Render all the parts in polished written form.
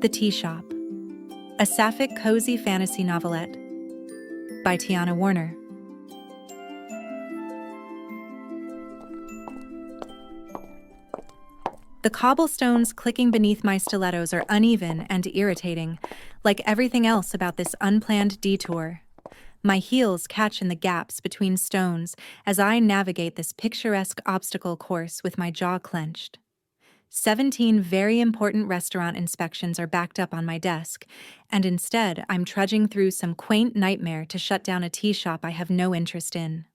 The Tea Shop, a Sapphic cozy fantasy novelette by Tiana Warner. The cobblestones clicking beneath my stilettos are uneven and irritating, like everything else about this unplanned detour. My heels catch in the gaps between stones as I navigate this picturesque obstacle course with my jaw clenched. 17 very important restaurant inspections are backed up on my desk, and instead I'm trudging through some quaint nightmare to shut down a tea shop I have no interest in.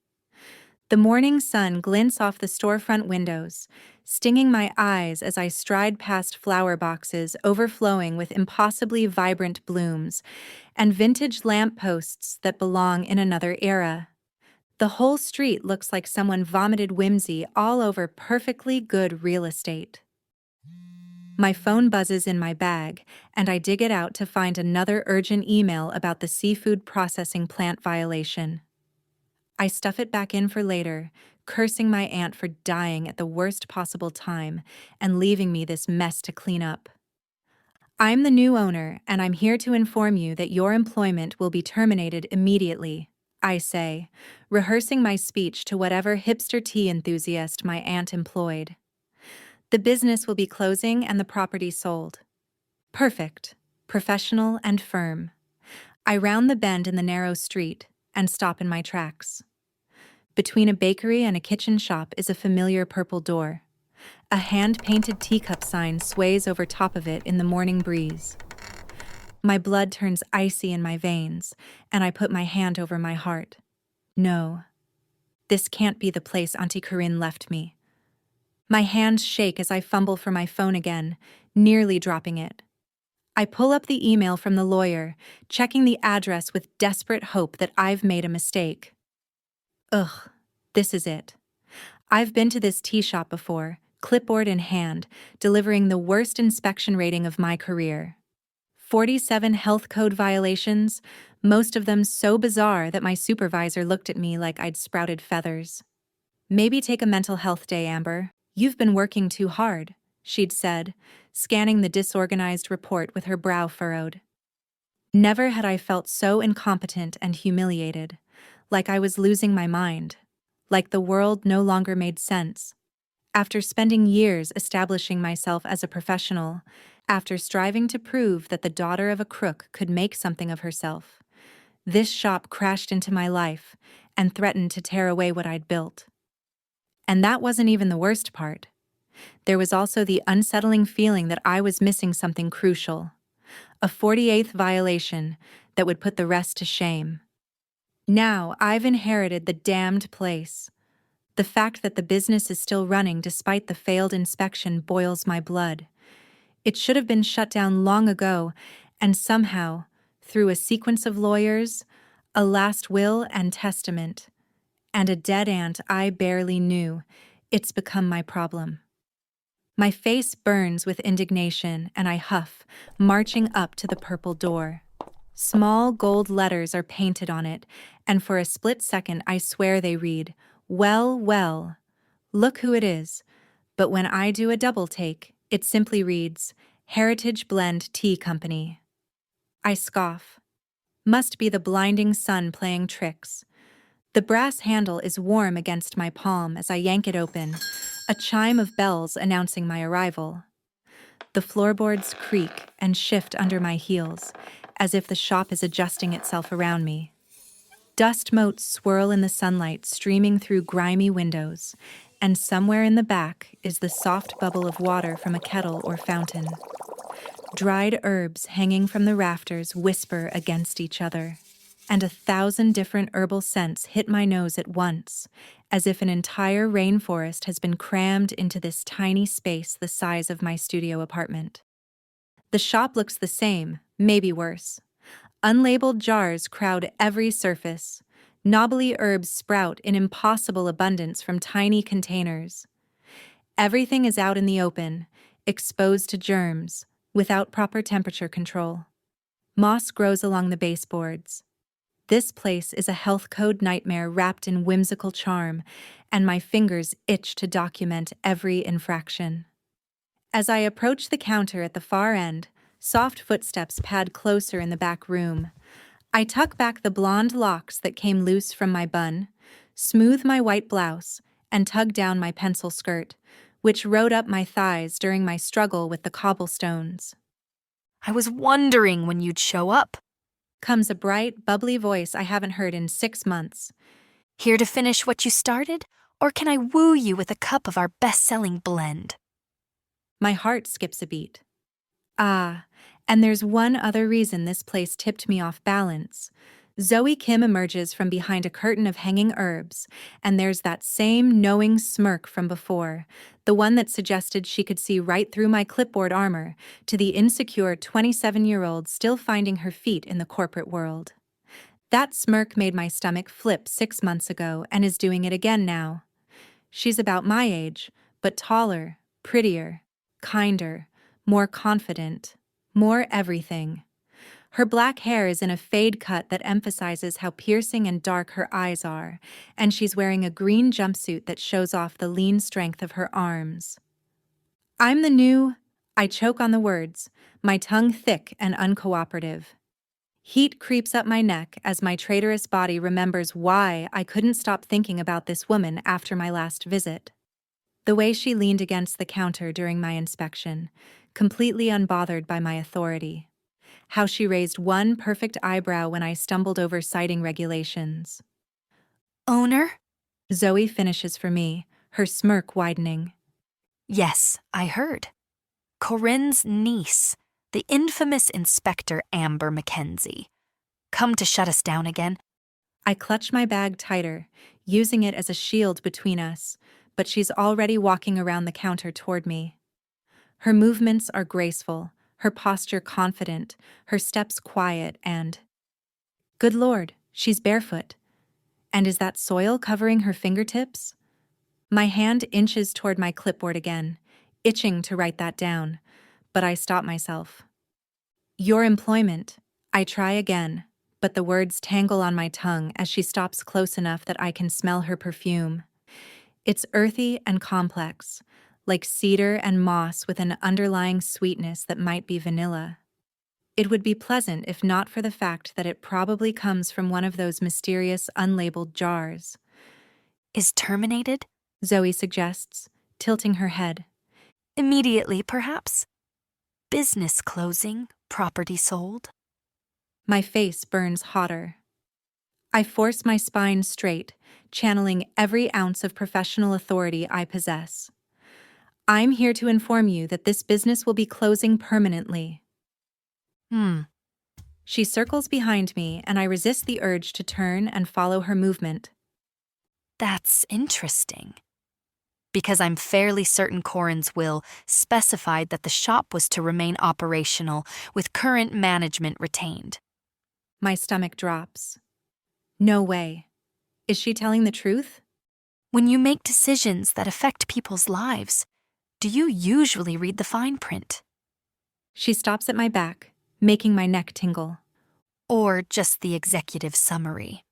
The morning sun glints off the storefront windows, stinging my eyes as I stride past flower boxes overflowing with impossibly vibrant blooms and vintage lampposts that belong in another era. The whole street looks like someone vomited whimsy all over perfectly good real estate. My phone buzzes in my bag, and I dig it out to find another urgent email about the seafood processing plant violation. I stuff it back in for later, cursing my aunt for dying at the worst possible time and leaving me this mess to clean up. I'm the new owner, and I'm here to inform you that your employment will be terminated immediately, I say, rehearsing my speech to whatever hipster tea enthusiast my aunt employed. The business will be closing and the property sold. Perfect, professional and firm. I round the bend in the narrow street and stop in my tracks. Between a bakery and a kitchen shop is a familiar purple door. A hand-painted teacup sign sways over top of it in the morning breeze. My blood turns icy in my veins, and I put my hand over my heart. No, this can't be the place Auntie Corinne left me. My hands shake as I fumble for my phone again, nearly dropping it. I pull up the email from the lawyer, checking the address with desperate hope that I've made a mistake. Ugh, this is it. I've been to this tea shop before, clipboard in hand, delivering the worst inspection rating of my career. 47 health code violations, most of them so bizarre that my supervisor looked at me like I'd sprouted feathers. Maybe take a mental health day, Amber. You've been working too hard, she'd said, scanning the disorganized report with her brow furrowed. Never had I felt so incompetent and humiliated, like I was losing my mind, like the world no longer made sense. After spending years establishing myself as a professional, after striving to prove that the daughter of a crook could make something of herself, this shop crashed into my life and threatened to tear away what I'd built. And that wasn't even the worst part. There was also the unsettling feeling that I was missing something crucial, a 48th violation that would put the rest to shame. Now I've inherited the damned place. The fact that the business is still running despite the failed inspection boils my blood. It should have been shut down long ago, and somehow, through a sequence of lawyers, a last will and testament, and a dead aunt I barely knew, it's become my problem. My face burns with indignation, and I huff, marching up to the purple door. Small gold letters are painted on it, and for a split second I swear they read, "Well, well, look who it is." But when I do a double take, it simply reads, "Heritage Blend Tea Company." I scoff. Must be the blinding sun playing tricks. The brass handle is warm against my palm as I yank it open, a chime of bells announcing my arrival. The floorboards creak and shift under my heels, as if the shop is adjusting itself around me. Dust motes swirl in the sunlight streaming through grimy windows, and somewhere in the back is the soft bubble of water from a kettle or fountain. Dried herbs hanging from the rafters whisper against each other, and 1,000 different herbal scents hit my nose at once, as if an entire rainforest has been crammed into this tiny space the size of my studio apartment. The shop looks the same, maybe worse. Unlabeled jars crowd every surface. Knobbly herbs sprout in impossible abundance from tiny containers. Everything is out in the open, exposed to germs, without proper temperature control. Moss grows along the baseboards. This place is a health code nightmare wrapped in whimsical charm, and my fingers itch to document every infraction. As I approach the counter at the far end, Soft footsteps pad closer in the back room. I tuck back the blonde locks that came loose from my bun, smooth my white blouse, and tug down my pencil skirt, which rode up my thighs during my struggle with the cobblestones. I was wondering when you'd show up. Comes a bright, bubbly voice I haven't heard in 6 months. Here to finish what you started? Or can I woo you with a cup of our best-selling blend? My heart skips a beat. Ah, and there's one other reason this place tipped me off balance. Zoe Kim emerges from behind a curtain of hanging herbs, and there's that same knowing smirk from before, the one that suggested she could see right through my clipboard armor, to the insecure 27-year-old still finding her feet in the corporate world. That smirk made my stomach flip 6 months ago and is doing it again now. She's about my age, but taller, prettier, kinder, more confident, more everything. Her black hair is in a fade cut that emphasizes how piercing and dark her eyes are, and she's wearing a green jumpsuit that shows off the lean strength of her arms. I'm the new... I choke on the words, my tongue thick and uncooperative. Heat creeps up my neck as my traitorous body remembers why I couldn't stop thinking about this woman after my last visit. The way she leaned against the counter during my inspection, completely unbothered by my authority. How she raised one perfect eyebrow when I stumbled over citing regulations. Owner? Zoe finishes for me, her smirk widening. Yes, I heard. Corinne's niece, the infamous Inspector Amber Mackenzie. Come to shut us down again? I clutch my bag tighter, using it as a shield between us, but she's already walking around the counter toward me. Her movements are graceful, her posture confident, her steps quiet, and... Good Lord, she's barefoot. And is that soil covering her fingertips? My hand inches toward my clipboard again, itching to write that down, but I stop myself. Your employment. I try again, but the words tangle on my tongue as she stops close enough that I can smell her perfume. It's earthy and complex, like cedar and moss with an underlying sweetness that might be vanilla. It would be pleasant if not for the fact that it probably comes from one of those mysterious unlabeled jars. Is terminated? Zoe suggests, tilting her head. Immediately, perhaps? Business closing, property sold? My face burns hotter. I force my spine straight, channeling every ounce of professional authority I possess. I'm here to inform you that this business will be closing permanently. She circles behind me, and I resist the urge to turn and follow her movement. That's interesting. Because I'm fairly certain Corinne's will specified that the shop was to remain operational with current management retained. My stomach drops. No way. Is she telling the truth? When you make decisions that affect people's lives, do you usually read the fine print? She stops at my back, making my neck tingle. Or just the executive summary?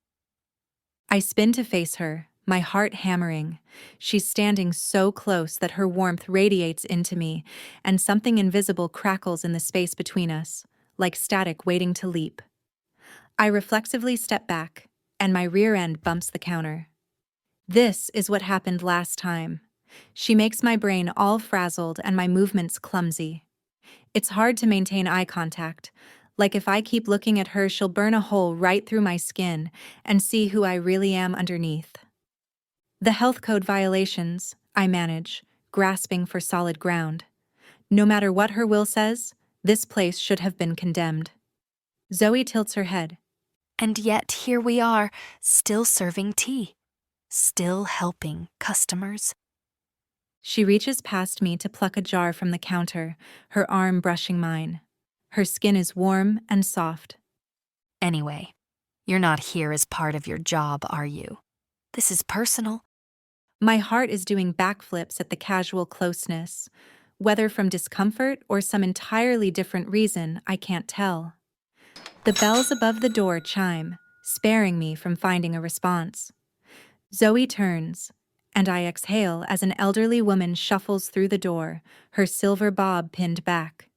I spin to face her, my heart hammering. She's standing so close that her warmth radiates into me, and something invisible crackles in the space between us, like static waiting to leap. I reflexively step back, and my rear end bumps the counter. This is what happened last time. She makes my brain all frazzled and my movements clumsy. It's hard to maintain eye contact. Like if I keep looking at her, she'll burn a hole right through my skin and see who I really am underneath. The health code violations, I manage, grasping for solid ground. No matter what her will says, this place should have been condemned. Zoe tilts her head. And yet here we are, still serving tea, still helping customers. She reaches past me to pluck a jar from the counter, her arm brushing mine. Her skin is warm and soft. Anyway, you're not here as part of your job, are you? This is personal. My heart is doing backflips at the casual closeness. Whether from discomfort or some entirely different reason, I can't tell. The bells above the door chime, sparing me from finding a response. Zoe turns, and I exhale as an elderly woman shuffles through the door, her silver bob pinned back.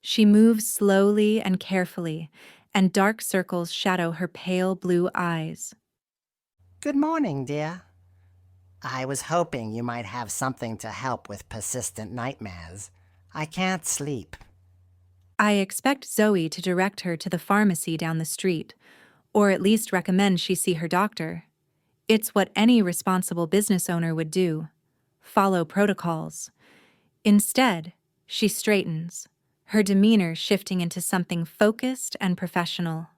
She moves slowly and carefully, and dark circles shadow her pale blue eyes. Good morning, dear. I was hoping you might have something to help with persistent nightmares. I can't sleep. I expect Zoe to direct her to the pharmacy down the street, or at least recommend she see her doctor. It's what any responsible business owner would do. Follow protocols. Instead, she straightens, her demeanor shifting into something focused and professional.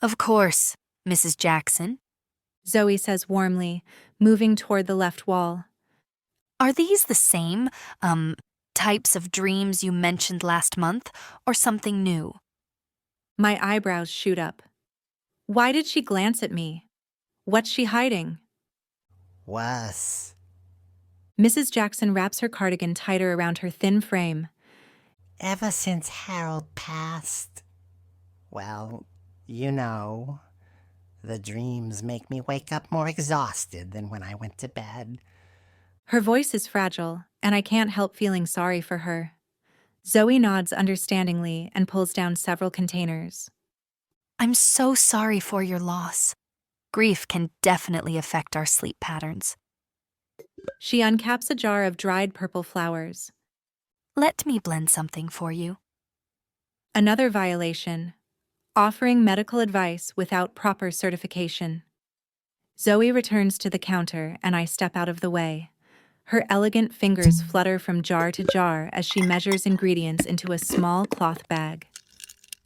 Of course, Mrs. Jackson. Zoe says warmly, moving toward the left wall. Are these the same, types of dreams you mentioned last month, or something new? My eyebrows shoot up. Why did she glance at me? What's she hiding? Worse. Mrs. Jackson wraps her cardigan tighter around her thin frame. Ever since Harold passed, well, you know, the dreams make me wake up more exhausted than when I went to bed. Her voice is fragile, and I can't help feeling sorry for her. Zoe nods understandingly and pulls down several containers. I'm so sorry for your loss. Grief can definitely affect our sleep patterns. She uncaps a jar of dried purple flowers. Let me blend something for you. Another violation: offering medical advice without proper certification. Zoe returns to the counter and I step out of the way. Her elegant fingers flutter from jar to jar as she measures ingredients into a small cloth bag.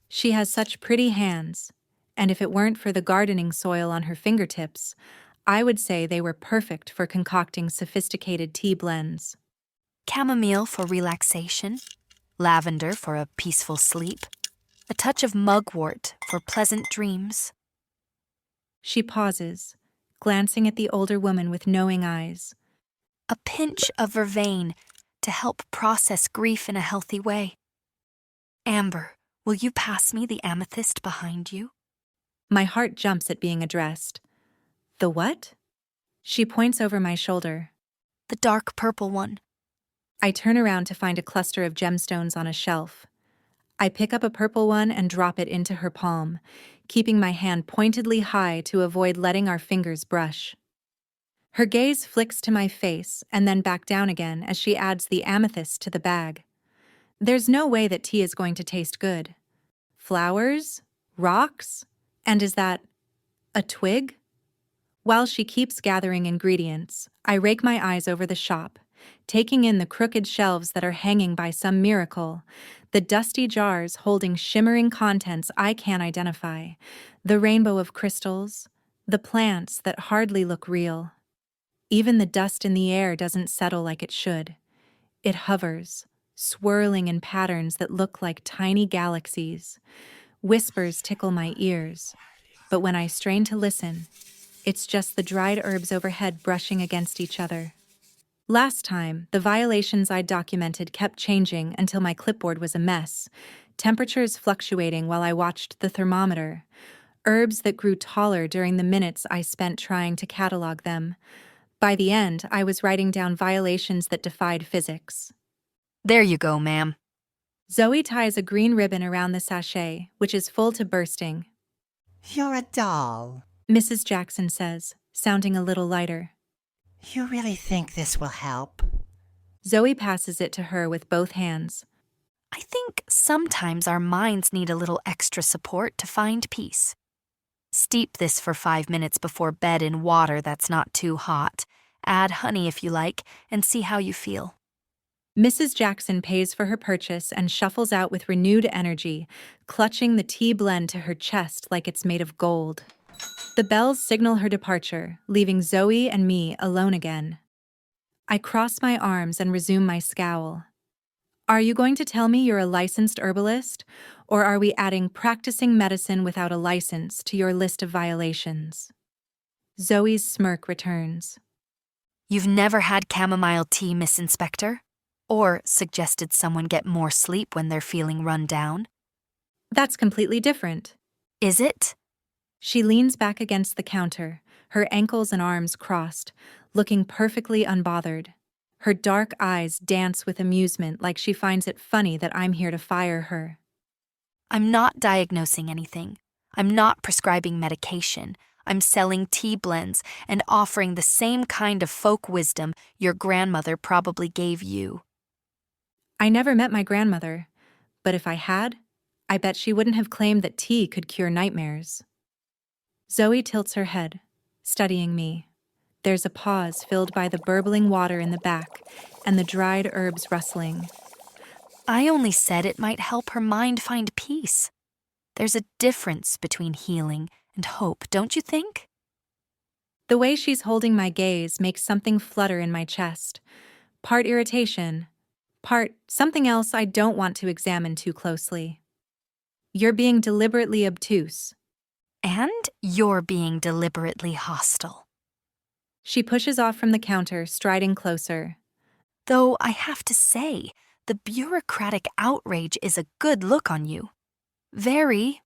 She has such pretty hands, and if it weren't for the gardening soil on her fingertips, I would say they were perfect for concocting sophisticated tea blends. Chamomile for relaxation, lavender for a peaceful sleep, a touch of mugwort for pleasant dreams. She pauses, glancing at the older woman with knowing eyes. A pinch of vervain to help process grief in a healthy way. Amber, will you pass me the amethyst behind you? My heart jumps at being addressed. The what? She points over my shoulder. The dark purple one. I turn around to find a cluster of gemstones on a shelf. I pick up a purple one and drop it into her palm, keeping my hand pointedly high to avoid letting our fingers brush. Her gaze flicks to my face and then back down again as she adds the amethyst to the bag. There's no way that tea is going to taste good. Flowers? Rocks? And is that a twig? While she keeps gathering ingredients, I rake my eyes over the shop, taking in the crooked shelves that are hanging by some miracle, the dusty jars holding shimmering contents I can't identify, the rainbow of crystals, the plants that hardly look real. Even the dust in the air doesn't settle like it should. It hovers, swirling in patterns that look like tiny galaxies. Whispers tickle my ears, but when I strain to listen, it's just the dried herbs overhead brushing against each other. Last time, the violations I'd documented kept changing until my clipboard was a mess, temperatures fluctuating while I watched the thermometer, herbs that grew taller during the minutes I spent trying to catalog them. By the end, I was writing down violations that defied physics. There you go, ma'am. Zoe ties a green ribbon around the sachet, which is full to bursting. You're a doll. Mrs. Jackson says, sounding a little lighter. You really think this will help? Zoe passes it to her with both hands. I think sometimes our minds need a little extra support to find peace. Steep this for 5 minutes before bed in water that's not too hot. Add honey if you like, and see how you feel. Mrs. Jackson pays for her purchase and shuffles out with renewed energy, clutching the tea blend to her chest like it's made of gold. The bells signal her departure, leaving Zoe and me alone again. I cross my arms and resume my scowl. Are you going to tell me you're a licensed herbalist, or are we adding practicing medicine without a license to your list of violations? Zoe's smirk returns. You've never had chamomile tea, Miss Inspector? Or suggested someone get more sleep when they're feeling run down? That's completely different. Is it? She leans back against the counter, her ankles and arms crossed, looking perfectly unbothered. Her dark eyes dance with amusement like she finds it funny that I'm here to fire her. I'm not diagnosing anything. I'm not prescribing medication. I'm selling tea blends and offering the same kind of folk wisdom your grandmother probably gave you. I never met my grandmother, but if I had, I bet she wouldn't have claimed that tea could cure nightmares. Zoe tilts her head, studying me. There's a pause filled by the burbling water in the back and the dried herbs rustling. I only said it might help her mind find peace. There's a difference between healing and hope, don't you think? The way she's holding my gaze makes something flutter in my chest. Part irritation, part something else I don't want to examine too closely. You're being deliberately obtuse. And you're being deliberately hostile. She pushes off from the counter, striding closer. Though I have to say, the bureaucratic outrage is a good look on you. Very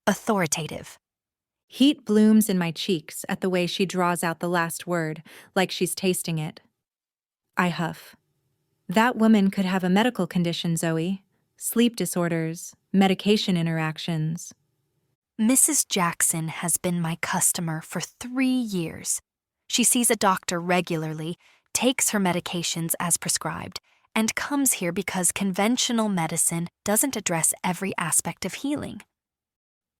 authoritative. Heat blooms in my cheeks at the way she draws out the last word, like she's tasting it. I huff. That woman could have a medical condition, Zoe. Sleep disorders, medication interactions. Mrs. Jackson has been my customer for 3 years. She sees a doctor regularly, takes her medications as prescribed, and comes here because conventional medicine doesn't address every aspect of healing.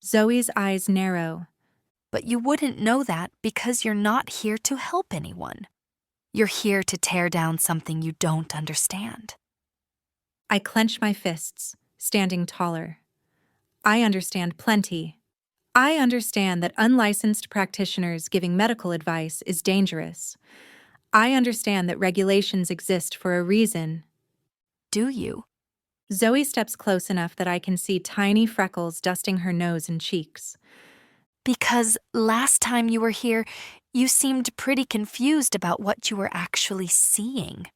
Zoe's eyes narrow. But you wouldn't know that because you're not here to help anyone. You're here to tear down something you don't understand. I clench my fists, standing taller. I understand plenty. I understand that unlicensed practitioners giving medical advice is dangerous. I understand that regulations exist for a reason. Do you? Zoe steps close enough that I can see tiny freckles dusting her nose and cheeks. Because last time you were here, you seemed pretty confused about what you were actually seeing.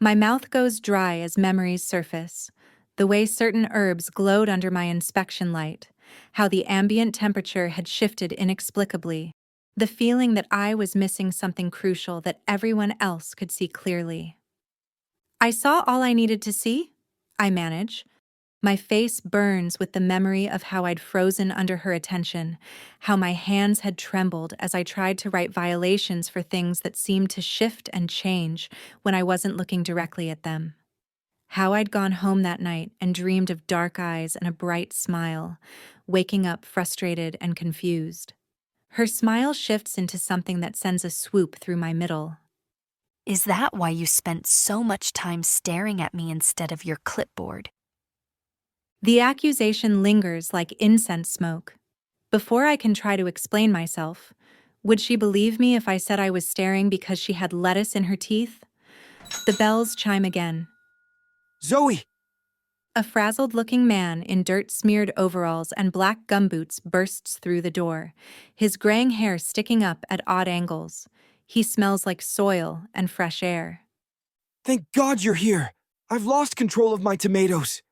My mouth goes dry as memories surface. The way certain herbs glowed under my inspection light, how the ambient temperature had shifted inexplicably, the feeling that I was missing something crucial that everyone else could see clearly. I saw all I needed to see, I manage. My face burns with the memory of how I'd frozen under her attention, how my hands had trembled as I tried to write violations for things that seemed to shift and change when I wasn't looking directly at them. How I'd gone home that night and dreamed of dark eyes and a bright smile, waking up frustrated and confused. Her smile shifts into something that sends a swoop through my middle. Is that why you spent so much time staring at me instead of your clipboard? The accusation lingers like incense smoke. Before I can try to explain myself, would she believe me if I said I was staring because she had lettuce in her teeth? The bells chime again. Zoe! A frazzled-looking man in dirt-smeared overalls and black gumboots bursts through the door, his graying hair sticking up at odd angles. He smells like soil and fresh air. Thank God you're here! I've lost control of my tomatoes!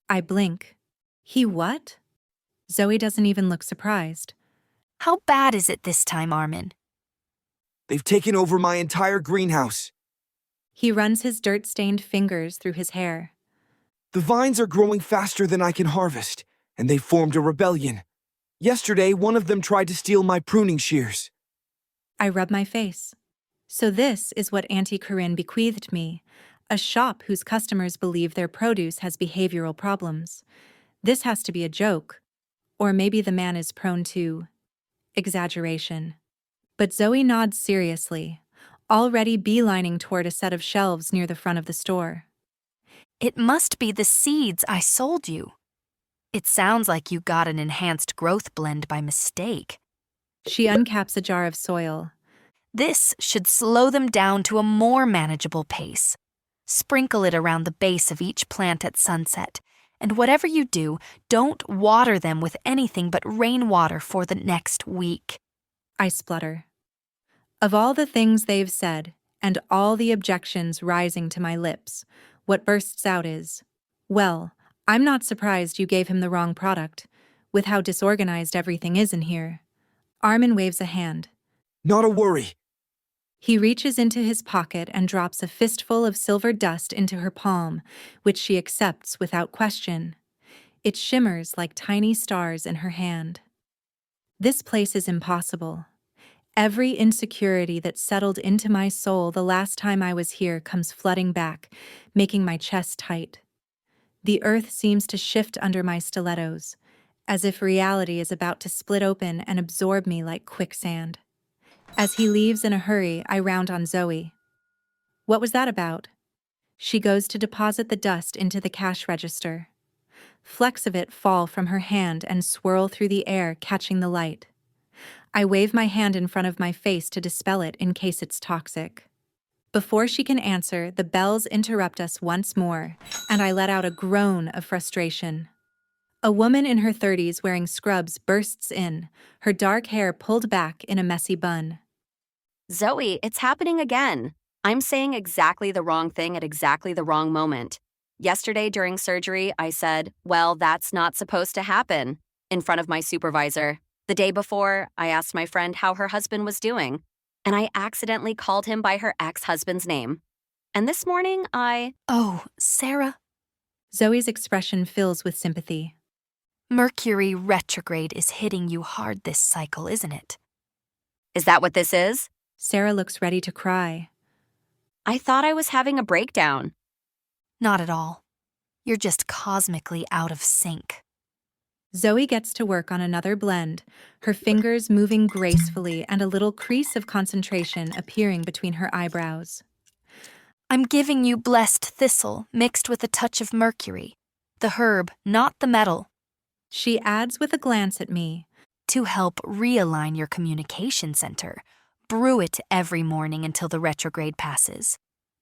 I blink. He what? Zoe doesn't even look surprised. How bad is it this time, Armin? They've taken over my entire greenhouse. He runs his dirt-stained fingers through his hair. The vines are growing faster than I can harvest, and they formed a rebellion. Yesterday, one of them tried to steal my pruning shears. I rub my face. So this is what Auntie Corinne bequeathed me, a shop whose customers believe their produce has behavioral problems. This has to be a joke. Or maybe the man is prone to exaggeration. But Zoe nods seriously, already beelining toward a set of shelves near the front of the store. It must be the seeds I sold you. It sounds like you got an enhanced growth blend by mistake. She uncaps a jar of soil. This should slow them down to a more manageable pace. Sprinkle it around the base of each plant at sunset, and whatever you do, don't water them with anything but rainwater for the next week. I splutter. Of all the things they've said, and all the objections rising to my lips, what bursts out is, well, I'm not surprised you gave him the wrong product, with how disorganized everything is in here. Armin waves a hand. Not a worry. He reaches into his pocket and drops a fistful of silver dust into her palm, which she accepts without question. It shimmers like tiny stars in her hand. This place is impossible. Every insecurity that settled into my soul the last time I was here comes flooding back, making my chest tight. The earth seems to shift under my stilettos, as if reality is about to split open and absorb me like quicksand. As he leaves in a hurry, I round on Zoe. What was that about? She goes to deposit the dust into the cash register. Flecks of it fall from her hand and swirl through the air, catching the light. I wave my hand in front of my face to dispel it in case it's toxic. Before she can answer, the bells interrupt us once more, and I let out a groan of frustration. A woman in her 30s wearing scrubs bursts in, her dark hair pulled back in a messy bun. Zoe, it's happening again. I'm saying exactly the wrong thing at exactly the wrong moment. Yesterday during surgery, I said, well, that's not supposed to happen, in front of my supervisor. The day before, I asked my friend how her husband was doing, and I accidentally called him by her ex-husband's name. And this morning, Oh, Sarah, Zoe's expression fills with sympathy. Mercury retrograde is hitting you hard this cycle, isn't it? Is that what this is? Sarah looks ready to cry. I thought I was having a breakdown. Not at all. You're just cosmically out of sync. Zoe gets to work on another blend, her fingers moving gracefully and a little crease of concentration appearing between her eyebrows. I'm giving you blessed thistle mixed with a touch of mercury. The herb, not the metal. She adds with a glance at me. To help realign your communication center, brew it every morning until the retrograde passes.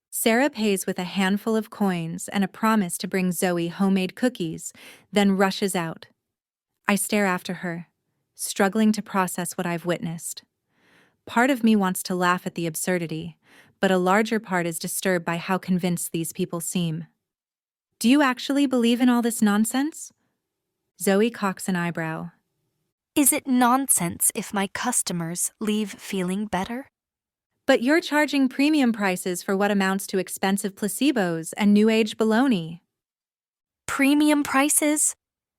Sarah pays with a handful of coins and a promise to bring Zoe homemade cookies, then rushes out. I stare after her, struggling to process what I've witnessed. Part of me wants to laugh at the absurdity, but a larger part is disturbed by how convinced these people seem. Do you actually believe in all this nonsense? Zoe cocks an eyebrow. Is it nonsense if my customers leave feeling better? But you're charging premium prices for what amounts to expensive placebos and new age baloney. Premium prices?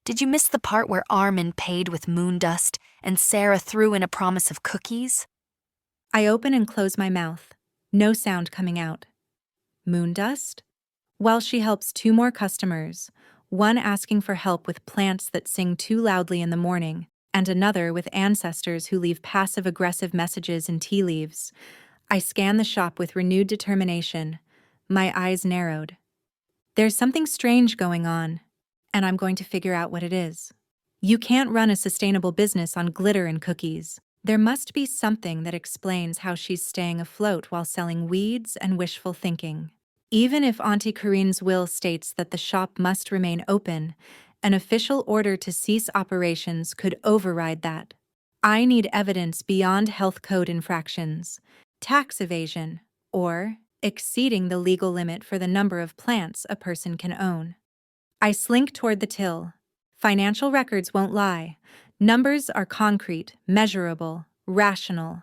Did you miss the part where Armin paid with moon dust and Sarah threw in a promise of cookies? I open and close my mouth, no sound coming out. Moon dust? While she helps two more customers, one asking for help with plants that sing too loudly in the morning, and another with ancestors who leave passive-aggressive messages in tea leaves, I scan the shop with renewed determination, my eyes narrowed. There's something strange going on, and I'm going to figure out what it is. You can't run a sustainable business on glitter and cookies. There must be something that explains how she's staying afloat while selling weeds and wishful thinking. Even if Auntie Corinne's will states that the shop must remain open, an official order to cease operations could override that. I need evidence beyond health code infractions, tax evasion, or exceeding the legal limit for the number of plants a person can own. I slink toward the till. Financial records won't lie. Numbers are concrete, measurable, rational.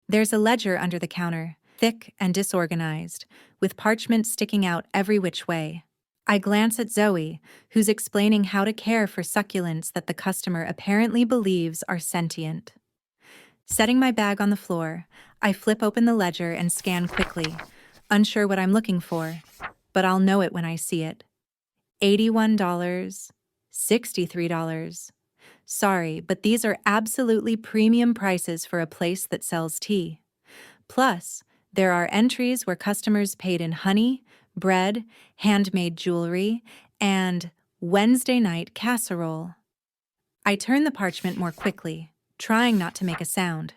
There's a ledger under the counter, thick and disorganized, with parchment sticking out every which way. I glance at Zoe, who's explaining how to care for succulents that the customer apparently believes are sentient. Setting my bag on the floor, I flip open the ledger and scan quickly, unsure what I'm looking for, but I'll know it when I see it. $81, $63. Sorry, but these are absolutely premium prices for a place that sells tea. Plus, there are entries where customers paid in honey, bread, handmade jewelry, and Wednesday night casserole. I turn the parchment more quickly, trying not to make a sound.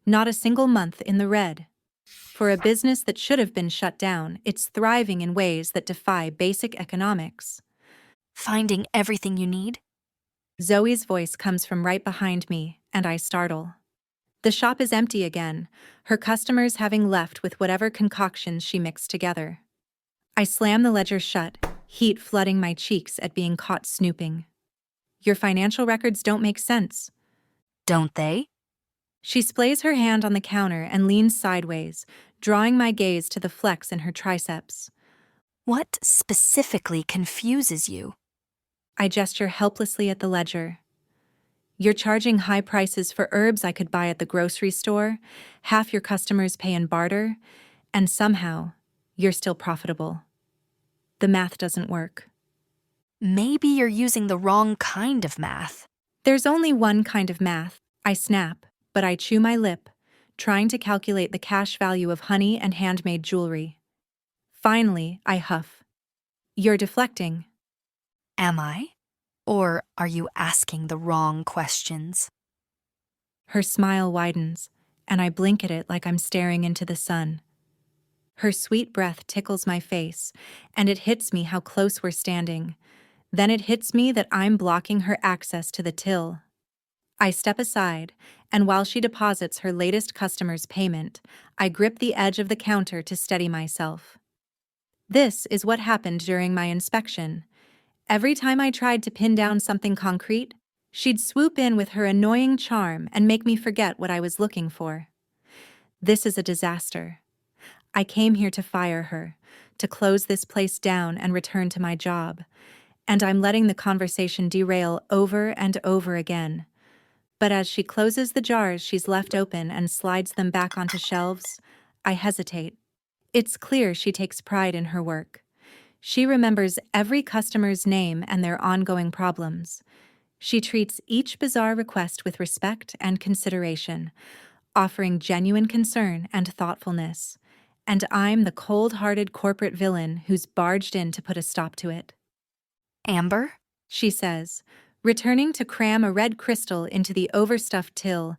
Not a single month in the red. For a business that should have been shut down, it's thriving in ways that defy basic economics. Finding everything you need? Zoe's voice comes from right behind me, and I startle. The shop is empty again, her customers having left with whatever concoctions she mixed together. I slam the ledger shut, heat flooding my cheeks at being caught snooping. Your financial records don't make sense. Don't they? She splays her hand on the counter and leans sideways, drawing my gaze to the flex in her triceps. What specifically confuses you? I gesture helplessly at the ledger. You're charging high prices for herbs I could buy at the grocery store, half your customers pay in barter, and somehow, you're still profitable. The math doesn't work. Maybe you're using the wrong kind of math. There's only one kind of math. I snap, but I chew my lip, trying to calculate the cash value of honey and handmade jewelry. Finally, I huff. You're deflecting. Am I? Or are you asking the wrong questions? Her smile widens, and I blink at it like I'm staring into the sun. Her sweet breath tickles my face, and it hits me how close we're standing. Then it hits me that I'm blocking her access to the till. I step aside, and while she deposits her latest customer's payment, I grip the edge of the counter to steady myself. This is what happened during my inspection. Every time I tried to pin down something concrete, she'd swoop in with her annoying charm and make me forget what I was looking for. This is a disaster. I came here to fire her, to close this place down and return to my job, and I'm letting the conversation derail over and over again. But as she closes the jars she's left open and slides them back onto shelves, I hesitate. It's clear she takes pride in her work. She remembers every customer's name and their ongoing problems. She treats each bizarre request with respect and consideration, offering genuine concern and thoughtfulness. And I'm the cold-hearted corporate villain who's barged in to put a stop to it. Amber? She says, returning to cram a red crystal into the overstuffed till.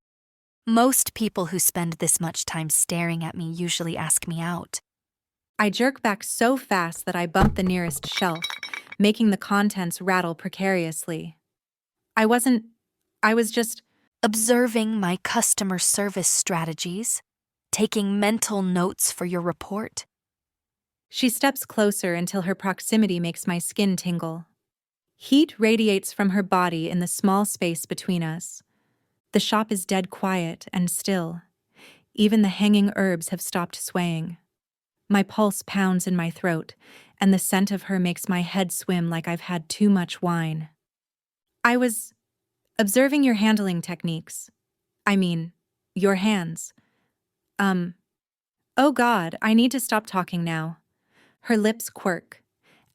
Most people who spend this much time staring at me usually ask me out. I jerk back so fast that I bump the nearest shelf, making the contents rattle precariously. I was just Observing my customer service strategies, taking mental notes for your report. She steps closer until her proximity makes my skin tingle. Heat radiates from her body in the small space between us. The shop is dead quiet and still. Even the hanging herbs have stopped swaying. My pulse pounds in my throat, and the scent of her makes my head swim like I've had too much wine. I was observing your handling techniques. I mean, your hands. Oh God, I need to stop talking now. Her lips quirk.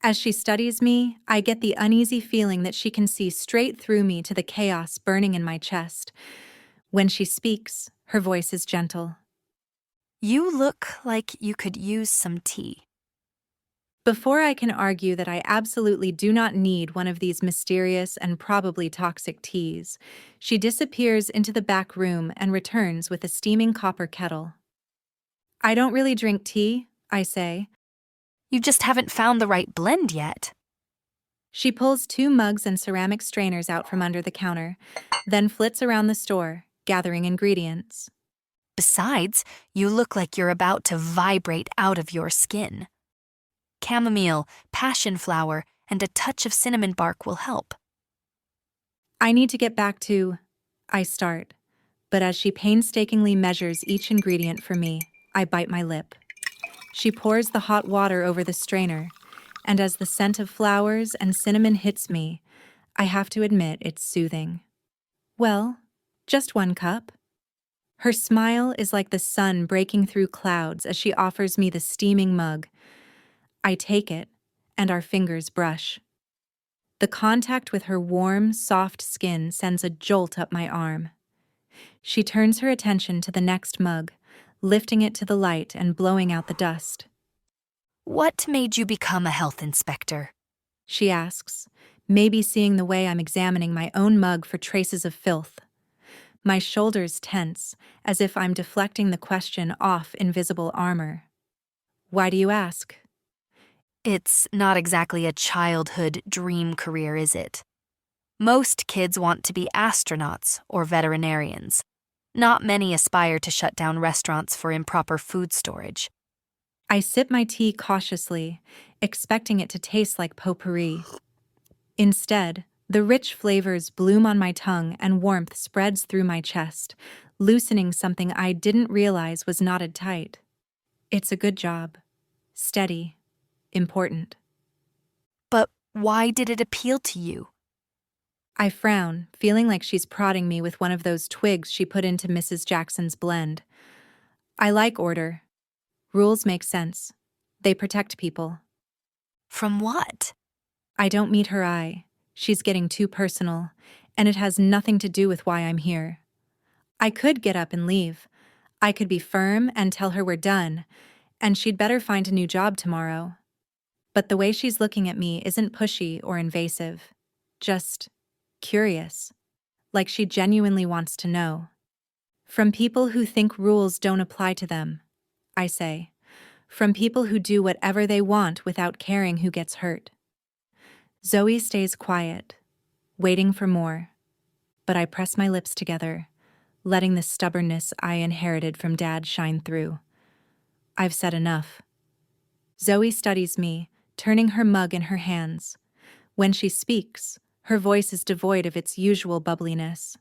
As she studies me, I get the uneasy feeling that she can see straight through me to the chaos burning in my chest. When she speaks, her voice is gentle. You look like you could use some tea. Before I can argue that I absolutely do not need one of these mysterious and probably toxic teas, she disappears into the back room and returns with a steaming copper kettle. I don't really drink tea, I say. You just haven't found the right blend yet. She pulls 2 mugs and ceramic strainers out from under the counter, then flits around the store, gathering ingredients. Besides, you look like you're about to vibrate out of your skin. Chamomile, passion flower, and a touch of cinnamon bark will help. I need to get back to... I start, but as she painstakingly measures each ingredient for me, I bite my lip. She pours the hot water over the strainer, and as the scent of flowers and cinnamon hits me, I have to admit it's soothing. Well, just 1 cup. Her smile is like the sun breaking through clouds as she offers me the steaming mug. I take it, and our fingers brush. The contact with her warm, soft skin sends a jolt up my arm. She turns her attention to the next mug, lifting it to the light and blowing out the dust. What made you become a health inspector? She asks, maybe seeing the way I'm examining my own mug for traces of filth. My shoulders tense, as if I'm deflecting the question off invisible armor. Why do you ask? It's not exactly a childhood dream career, is it? Most kids want to be astronauts or veterinarians. Not many aspire to shut down restaurants for improper food storage. I sip my tea cautiously, expecting it to taste like potpourri. Instead, The rich flavors bloom on my tongue and warmth spreads through my chest, loosening something I didn't realize was knotted tight. It's a good job. Steady. Important. But why did it appeal to you? I frown, feeling like she's prodding me with one of those twigs she put into Mrs. Jackson's blend. I like order. Rules make sense. They protect people. From what? I don't meet her eye. She's getting too personal, and it has nothing to do with why I'm here. I could get up and leave. I could be firm and tell her we're done, and she'd better find a new job tomorrow. But the way she's looking at me isn't pushy or invasive. Just curious. Like she genuinely wants to know. From people who think rules don't apply to them, I say. From people who do whatever they want without caring who gets hurt. Zoe stays quiet, waiting for more, but I press my lips together, letting the stubbornness I inherited from Dad shine through. I've said enough. Zoe studies me, turning her mug in her hands. When she speaks, her voice is devoid of its usual bubbliness.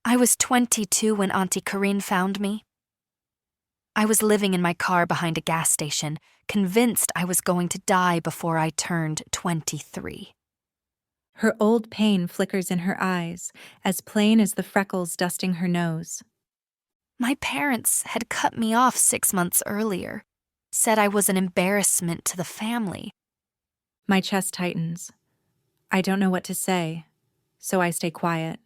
I was 22 when Auntie Corinne found me. I was living in my car behind a gas station, convinced I was going to die before I turned 23. Her old pain flickers in her eyes, as plain as the freckles dusting her nose. My parents had cut me off 6 months earlier, said I was an embarrassment to the family. My chest tightens. I don't know what to say, so I stay quiet.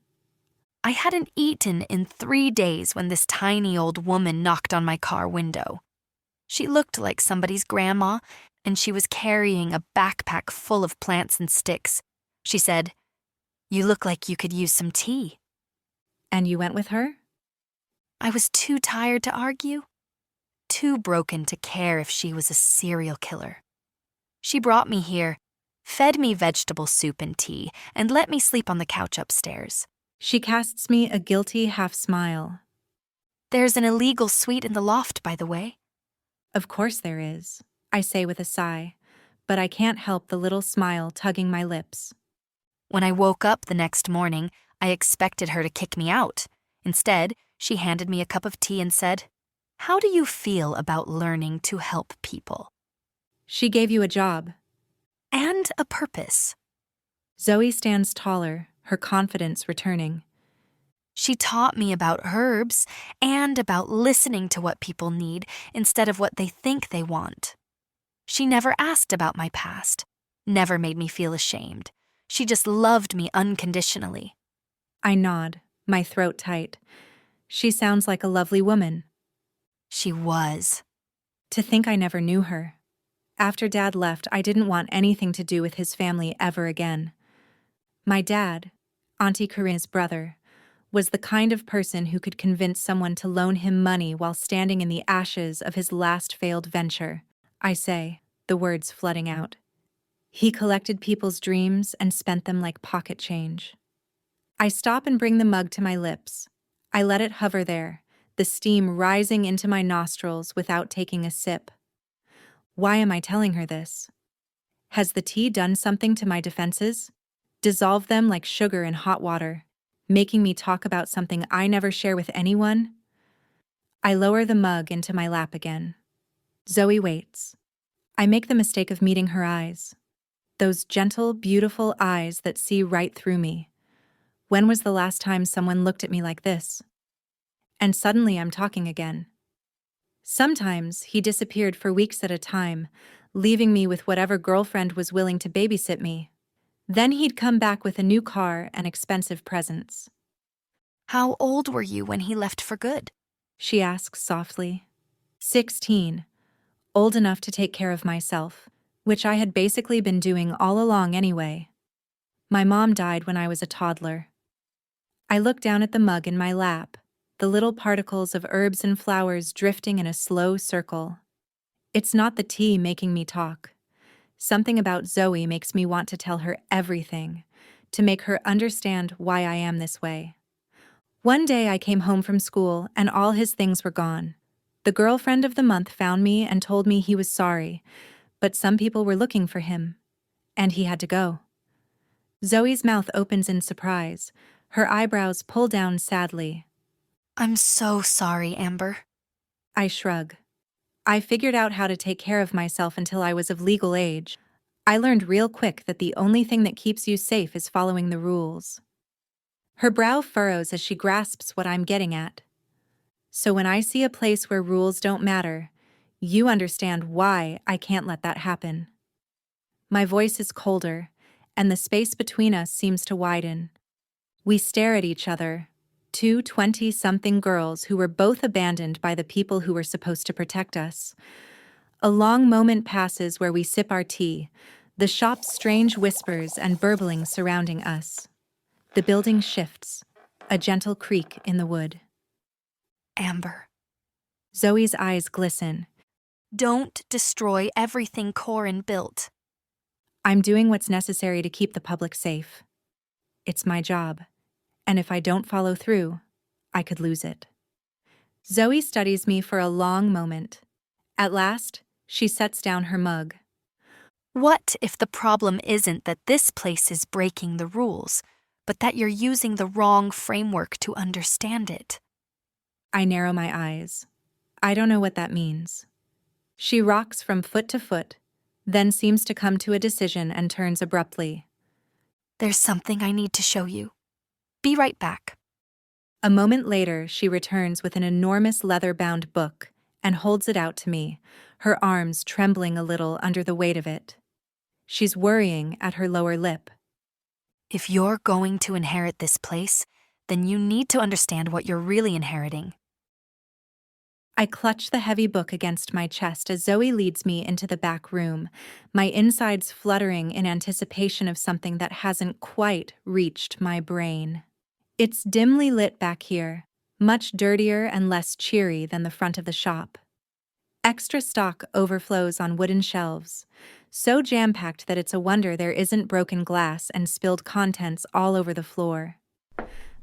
I hadn't eaten in 3 days when this tiny old woman knocked on my car window. She looked like somebody's grandma, and she was carrying a backpack full of plants and sticks. She said, "You look like you could use some tea." And you went with her? I was too tired to argue, too broken to care if she was a serial killer. She brought me here, fed me vegetable soup and tea, and let me sleep on the couch upstairs. She casts me a guilty half-smile. There's an illegal suite in the loft, by the way. Of course there is, I say with a sigh, but I can't help the little smile tugging my lips. When I woke up the next morning, I expected her to kick me out. Instead, she handed me a cup of tea and said, "How do you feel about learning to help people?" She gave you a job. And a purpose. Zoe stands taller, her confidence returning. She taught me about herbs and about listening to what people need instead of what they think they want. She never asked about my past, never made me feel ashamed. She just loved me unconditionally. I nod, my throat tight. She sounds like a lovely woman. She was. To think I never knew her. After Dad left, I didn't want anything to do with his family ever again. My dad, Auntie Corinne's brother, was the kind of person who could convince someone to loan him money while standing in the ashes of his last failed venture. I say, the words flooding out. He collected people's dreams and spent them like pocket change. I stop and bring the mug to my lips. I let it hover there, the steam rising into my nostrils without taking a sip. Why am I telling her this? Has the tea done something to my defenses? Dissolved them like sugar in hot water, making me talk about something I never share with anyone? I lower the mug into my lap again. Zoe waits. I make the mistake of meeting her eyes. Those gentle, beautiful eyes that see right through me. When was the last time someone looked at me like this? And suddenly I'm talking again. Sometimes he disappeared for weeks at a time, leaving me with whatever girlfriend was willing to babysit me. Then he'd come back with a new car and expensive presents. How old were you when he left for good? She asks softly. 16. Old enough to take care of myself, which I had basically been doing all along anyway. My mom died when I was a toddler. I look down at the mug in my lap, the little particles of herbs and flowers drifting in a slow circle. It's not the tea making me talk. Something about Zoe makes me want to tell her everything, to make her understand why I am this way. One day I came home from school and all his things were gone. The girlfriend of the month found me and told me he was sorry, but some people were looking for him, and he had to go. Zoe's mouth opens in surprise. Her eyebrows pull down sadly. I'm so sorry, Amber. I shrug. I figured out how to take care of myself until I was of legal age. I learned real quick that the only thing that keeps you safe is following the rules. Her brow furrows as she grasps what I'm getting at. So when I see a place where rules don't matter, you understand why I can't let that happen. My voice is colder, and the space between us seems to widen. We stare at each other, two 20-something girls who were both abandoned by the people who were supposed to protect us. A long moment passes where we sip our tea, the shop's strange whispers and burblings surrounding us. The building shifts, a gentle creak in the wood. Amber, Zoe's eyes glisten. don't destroy everything Corin built. I'm doing what's necessary to keep the public safe. It's my job, and if I don't follow through, I could lose it. Zoe studies me for a long moment. At last, she sets down her mug. What if the problem isn't that this place is breaking the rules, but that you're using the wrong framework to understand it? I narrow my eyes. I don't know what that means. She rocks from foot to foot, then seems to come to a decision and turns abruptly. There's something I need to show you. Be right back. A moment later, she returns with an enormous leather-bound book and holds it out to me, her arms trembling a little under the weight of it. She's worrying at her lower lip. If you're going to inherit this place, then you need to understand what you're really inheriting. I clutch the heavy book against my chest as Zoe leads me into the back room, my insides fluttering in anticipation of something that hasn't quite reached my brain. It's dimly lit back here, much dirtier and less cheery than the front of the shop. Extra stock overflows on wooden shelves, so jam-packed that it's a wonder there isn't broken glass and spilled contents all over the floor.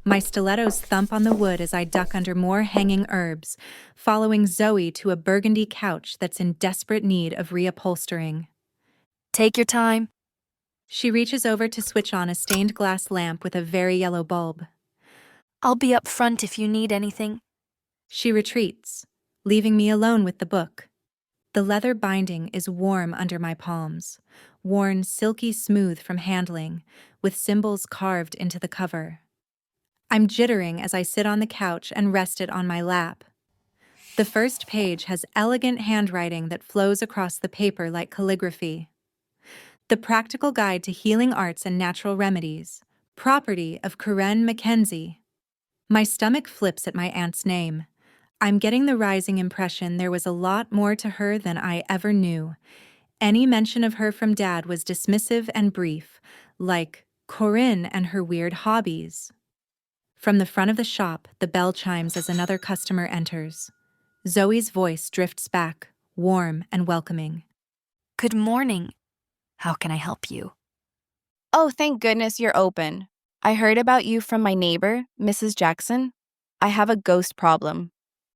My stilettos thump on the wood as I duck under more hanging herbs, following Zoe to a burgundy couch that's in desperate need of reupholstering. Take your time. She reaches over to switch on a stained glass lamp with a very yellow bulb. I'll be up front if you need anything. She retreats, leaving me alone with the book. The leather binding is warm under my palms, worn silky smooth from handling, with symbols carved into the cover. I'm jittering as I sit on the couch and rest it on my lap. The first page has elegant handwriting that flows across the paper like calligraphy. The Practical Guide to Healing Arts and Natural Remedies, property of Corinne Mackenzie. My stomach flips at my aunt's name. I'm getting the rising impression there was a lot more to her than I ever knew. Any mention of her from Dad was dismissive and brief, like Corinne and her weird hobbies. From the front of the shop, the bell chimes as another customer enters. Zoe's voice drifts back, warm and welcoming. Good morning. How can I help you? Oh, thank goodness you're open. I heard about you from my neighbor, Mrs. Jackson. I have a ghost problem.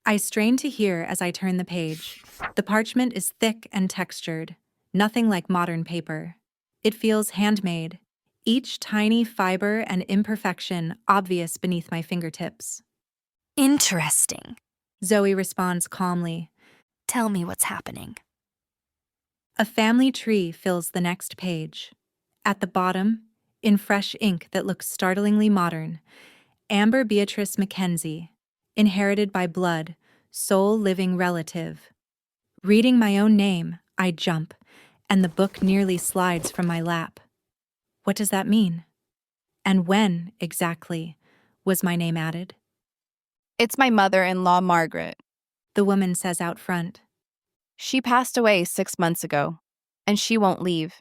I strain to hear as I turn the page. The parchment is thick and textured, nothing like modern paper. It feels handmade, each tiny fiber and imperfection obvious beneath my fingertips. Interesting. Zoe responds calmly. Tell me what's happening. A family tree fills the next page. At the bottom, in fresh ink that looks startlingly modern, Amber Beatrice Mackenzie, inherited by blood, sole living relative. Reading my own name, I jump, and the book nearly slides from my lap. What does that mean? And when, exactly, was my name added? It's my mother-in-law, Margaret. The woman says out front. She passed away 6 months ago, and she won't leave.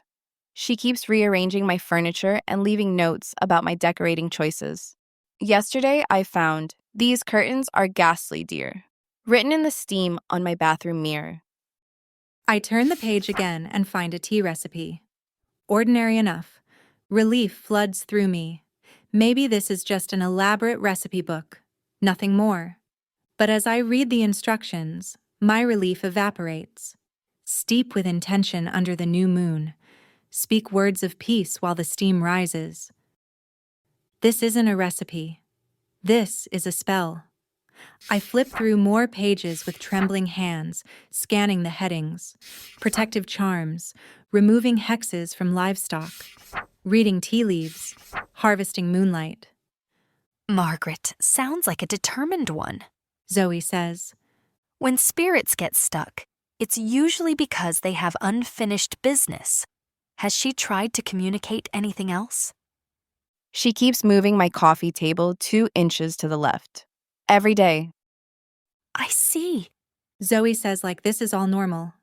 She keeps rearranging my furniture and leaving notes about my decorating choices. Yesterday, I found, "These curtains are ghastly, dear," written in the steam on my bathroom mirror. I turn the page again and find a tea recipe. Ordinary enough. Relief floods through me. Maybe this is just an elaborate recipe book, nothing more. But as I read the instructions, my relief evaporates. Steep with intention under the new moon. Speak words of peace while the steam rises. This isn't a recipe. This is a spell. I flip through more pages with trembling hands, scanning the headings, protective charms, removing hexes from livestock, reading tea leaves, harvesting moonlight. Margaret sounds like a determined one. Zoe says, When spirits get stuck, it's usually because they have unfinished business. Has she tried to communicate anything else? She keeps moving my coffee table 2 inches to the left. Every day. I see. Zoe says like this is all normal.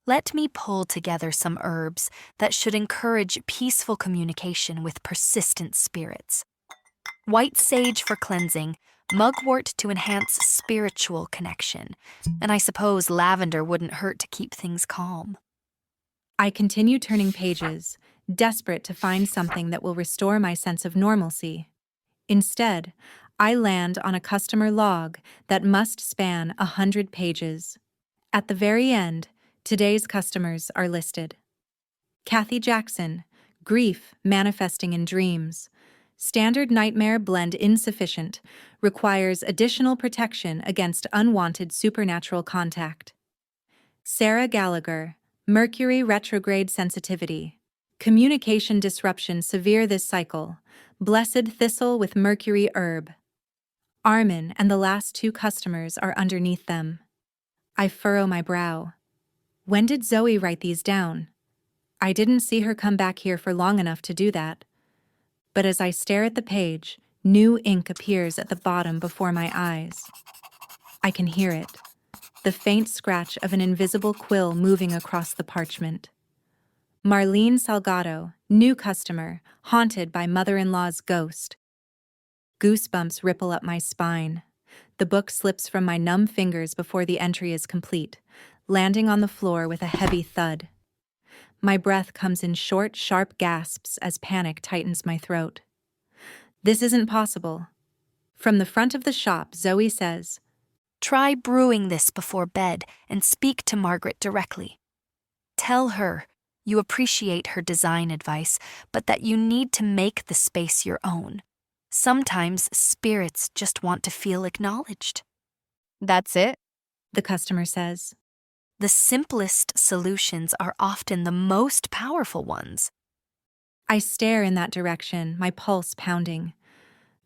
Let me pull together some herbs that should encourage peaceful communication with persistent spirits. White sage for cleansing, mugwort to enhance spiritual connection, and I suppose lavender wouldn't hurt to keep things calm. I continue turning pages, desperate to find something that will restore my sense of normalcy. Instead, I land on a customer log that must span 100 pages. At the very end, today's customers are listed. Kathy Jackson, grief manifesting in dreams. Standard nightmare blend insufficient, requires additional protection against unwanted supernatural contact. Sarah Gallagher, Mercury retrograde sensitivity. Communication disruption severe this cycle. Blessed thistle with Mercury herb. Armin and the last 2 customers are underneath them. I furrow my brow. When did Zoe write these down? I didn't see her come back here for long enough to do that. But as I stare at the page, new ink appears at the bottom before my eyes. I can hear it, the faint scratch of an invisible quill moving across the parchment. Marlene Salgado, new customer, haunted by mother-in-law's ghost. Goosebumps ripple up my spine. The book slips from my numb fingers before the entry is complete, landing on the floor with a heavy thud. My breath comes in short, sharp gasps as panic tightens my throat. This isn't possible. From the front of the shop, Zoe says, Try brewing this before bed and speak to Margaret directly. Tell her you appreciate her design advice, but that you need to make the space your own. Sometimes spirits just want to feel acknowledged. That's it? the customer says. The simplest solutions are often the most powerful ones. I stare in that direction, my pulse pounding.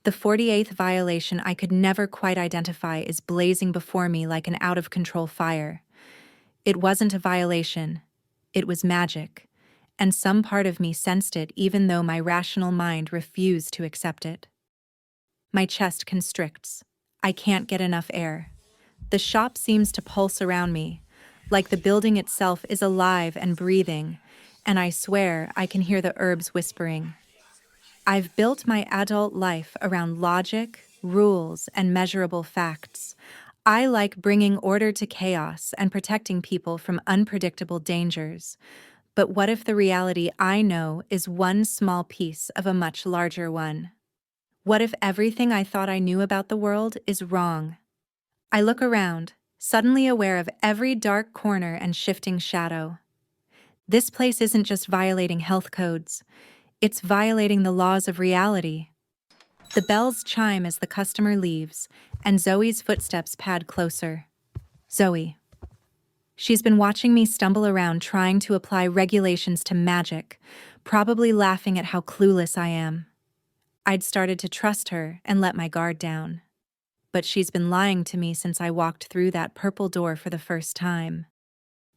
The 48th violation I could never quite identify is blazing before me like an out-of-control fire. It wasn't a violation. It was magic, and some part of me sensed it even though my rational mind refused to accept it. My chest constricts. I can't get enough air. The shop seems to pulse around me, like the building itself is alive and breathing, and I swear I can hear the herbs whispering. I've built my adult life around logic, rules, and measurable facts. I like bringing order to chaos and protecting people from unpredictable dangers. But what if the reality I know is one small piece of a much larger one? What if everything I thought I knew about the world is wrong? I look around, suddenly aware of every dark corner and shifting shadow. This place isn't just violating health codes. It's violating the laws of reality. The bells chime as the customer leaves, and Zoe's footsteps pad closer. Zoe. She's been watching me stumble around trying to apply regulations to magic, probably laughing at how clueless I am. I'd started to trust her and let my guard down. But she's been lying to me since I walked through that purple door for the first time.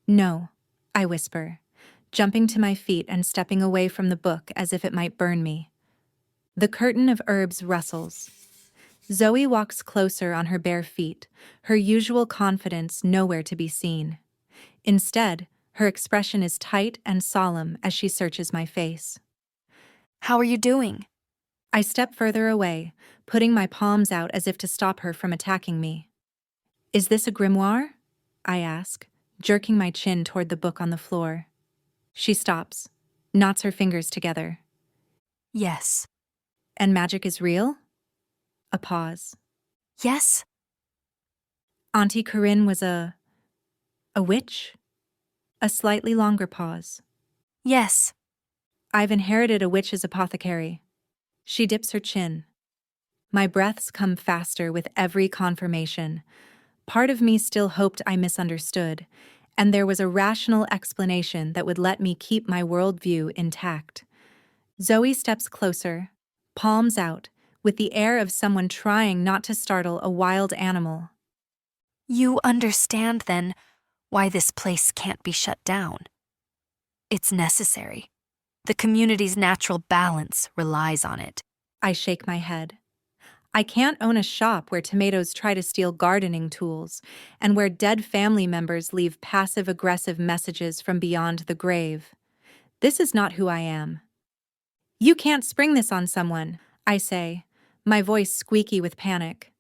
No, I whisper, jumping to my feet and stepping away from the book as if it might burn me. The curtain of herbs rustles. Zoe walks closer on her bare feet, her usual confidence nowhere to be seen. Instead, her expression is tight and solemn as she searches my face. How are you doing? I step further away, putting my palms out as if to stop her from attacking me. Is this a grimoire? I ask, jerking my chin toward the book on the floor. She stops, knots her fingers together. Yes. And magic is real? A pause. Yes? Auntie Corinne was a witch? A slightly longer pause. Yes. I've inherited a witch's apothecary. She dips her chin. My breaths come faster with every confirmation. Part of me still hoped I misunderstood, and there was a rational explanation that would let me keep my worldview intact. Zoe steps closer, palms out, with the air of someone trying not to startle a wild animal. You understand, then, why this place can't be shut down. It's necessary. The community's natural balance relies on it. I shake my head. I can't own a shop where tomatoes try to steal gardening tools, and where dead family members leave passive-aggressive messages from beyond the grave. This is not who I am. You can't spring this on someone, I say, my voice squeaky with panic.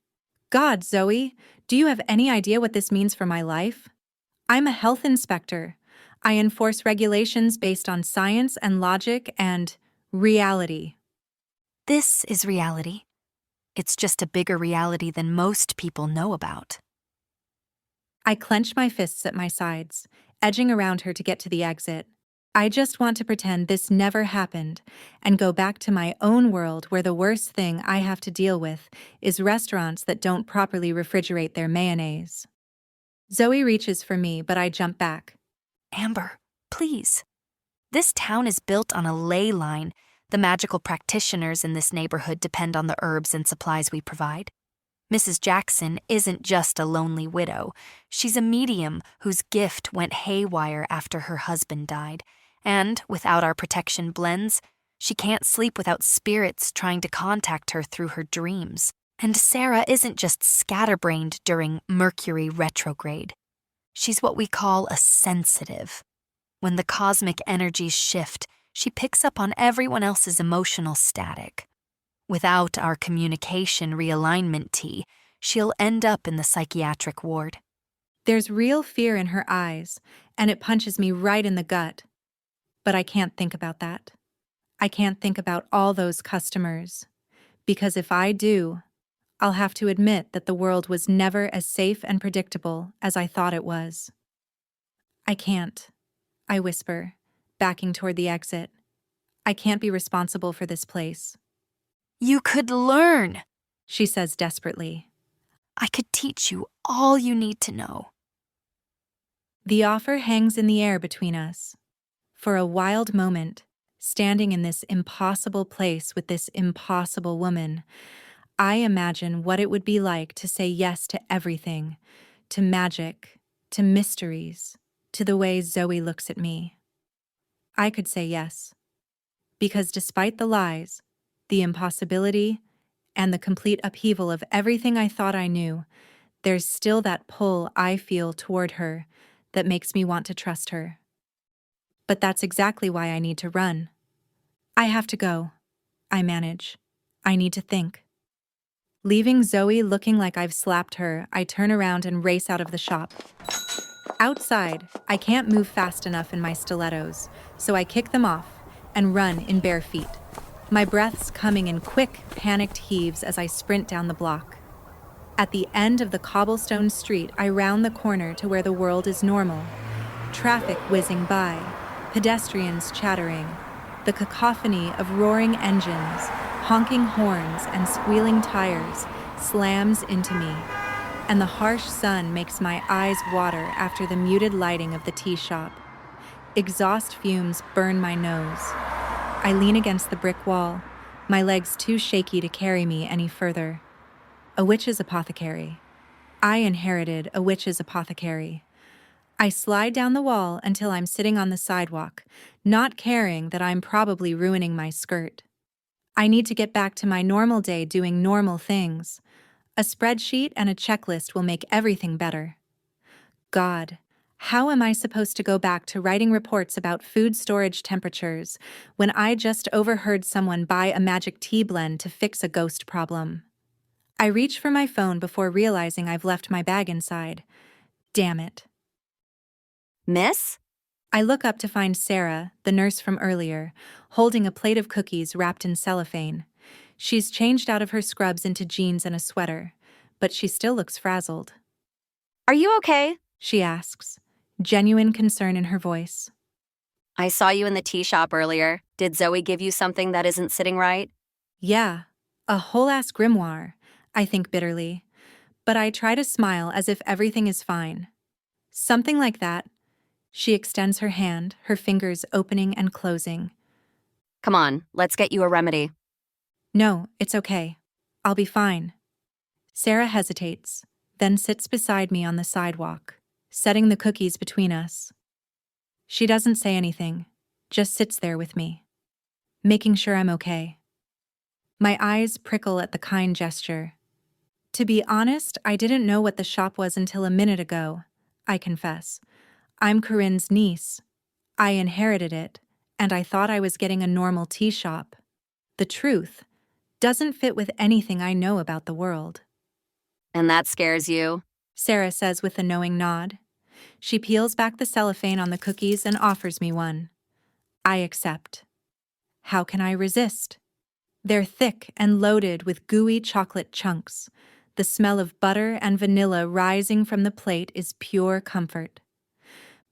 God, Zoe, do you have any idea what this means for my life? I'm a health inspector. I enforce regulations based on science and logic and reality. This is reality. It's just a bigger reality than most people know about. I clench my fists at my sides, edging around her to get to the exit. I just want to pretend this never happened and go back to my own world where the worst thing I have to deal with is restaurants that don't properly refrigerate their mayonnaise. Zoe reaches for me, but I jump back. Amber, please. This town is built on a ley line. The magical practitioners in this neighborhood depend on the herbs and supplies we provide. Mrs. Jackson isn't just a lonely widow. She's a medium whose gift went haywire after her husband died. And without our protection blends, she can't sleep without spirits trying to contact her through her dreams. And Sarah isn't just scatterbrained during Mercury retrograde. She's what we call a sensitive. When the cosmic energies shift, she picks up on everyone else's emotional static. Without our communication realignment tea, she'll end up in the psychiatric ward. There's real fear in her eyes, and it punches me right in the gut. But I can't think about that. I can't think about all those customers. Because if I do, I'll have to admit that the world was never as safe and predictable as I thought it was. I can't, I whisper, backing toward the exit. I can't be responsible for this place. You could learn, She says desperately. I could teach you all you need to know. The offer hangs in the air between us. For a wild moment, standing in this impossible place with this impossible woman, I imagine what it would be like to say yes to everything, to magic, to mysteries, to the way Zoe looks at me. I could say yes. Because despite the lies, the impossibility, and the complete upheaval of everything I thought I knew, there's still that pull I feel toward her that makes me want to trust her. But that's exactly why I need to run. I have to go. I manage. I need to think. Leaving Zoe looking like I've slapped her, I turn around and race out of the shop. Outside, I can't move fast enough in my stilettos, so I kick them off and run in bare feet. My breaths coming in quick, panicked heaves as I sprint down the block. At the end of the cobblestone street, I round the corner to where the world is normal. Traffic whizzing by, pedestrians chattering, the cacophony of roaring engines, honking horns, and squealing tires slams into me, and the harsh sun makes my eyes water after the muted lighting of the tea shop. Exhaust fumes burn my nose. I lean against the brick wall, my legs too shaky to carry me any further. A witch's apothecary. I inherited a witch's apothecary. I slide down the wall until I'm sitting on the sidewalk, not caring that I'm probably ruining my skirt. I need to get back to my normal day doing normal things. A spreadsheet and a checklist will make everything better. God, how am I supposed to go back to writing reports about food storage temperatures when I just overheard someone buy a magic tea blend to fix a ghost problem? I reach for my phone before realizing I've left my bag inside. Damn it. Miss? I look up to find Sarah, the nurse from earlier, holding a plate of cookies wrapped in cellophane. She's changed out of her scrubs into jeans and a sweater, but she still looks frazzled. Are you okay? She asks, genuine concern in her voice. I saw you in the tea shop earlier. Did Zoe give you something that isn't sitting right? Yeah, a whole-ass grimoire, I think bitterly. But I try to smile as if everything is fine. Something like that. She extends her hand, her fingers opening and closing. Come on, let's get you a remedy. No, it's okay. I'll be fine. Sarah hesitates, then sits beside me on the sidewalk, setting the cookies between us. She doesn't say anything, just sits there with me, making sure I'm okay. My eyes prickle at the kind gesture. To be honest, I didn't know what the shop was until a minute ago, I confess. I'm Corinne's niece. I inherited it, and I thought I was getting a normal tea shop. The truth doesn't fit with anything I know about the world. And that scares you? Sarah says with a knowing nod. She peels back the cellophane on the cookies and offers me one. I accept. How can I resist? They're thick and loaded with gooey chocolate chunks. The smell of butter and vanilla rising from the plate is pure comfort.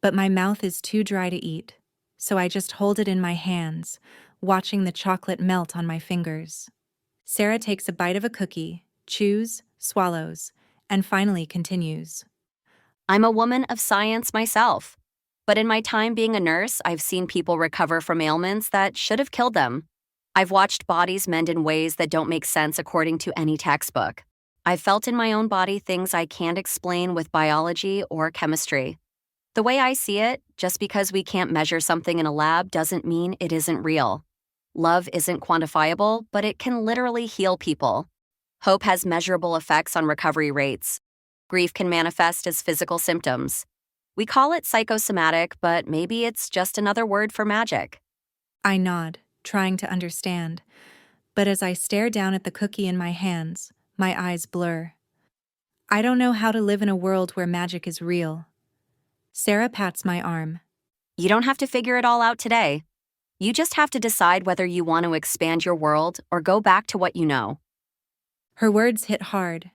But my mouth is too dry to eat, so I just hold it in my hands, watching the chocolate melt on my fingers. Sarah takes a bite of a cookie, chews, swallows, and finally continues. I'm a woman of science myself. But in my time being a nurse, I've seen people recover from ailments that should have killed them. I've watched bodies mend in ways that don't make sense according to any textbook. I've felt in my own body things I can't explain with biology or chemistry. The way I see it, just because we can't measure something in a lab doesn't mean it isn't real. Love isn't quantifiable, but it can literally heal people. Hope has measurable effects on recovery rates. Grief can manifest as physical symptoms. We call it psychosomatic, but maybe it's just another word for magic. I nod, trying to understand. But as I stare down at the cookie in my hands, my eyes blur. I don't know how to live in a world where magic is real. Sarah pats my arm. You don't have to figure it all out today. You just have to decide whether you want to expand your world or go back to what you know. Her words hit hard.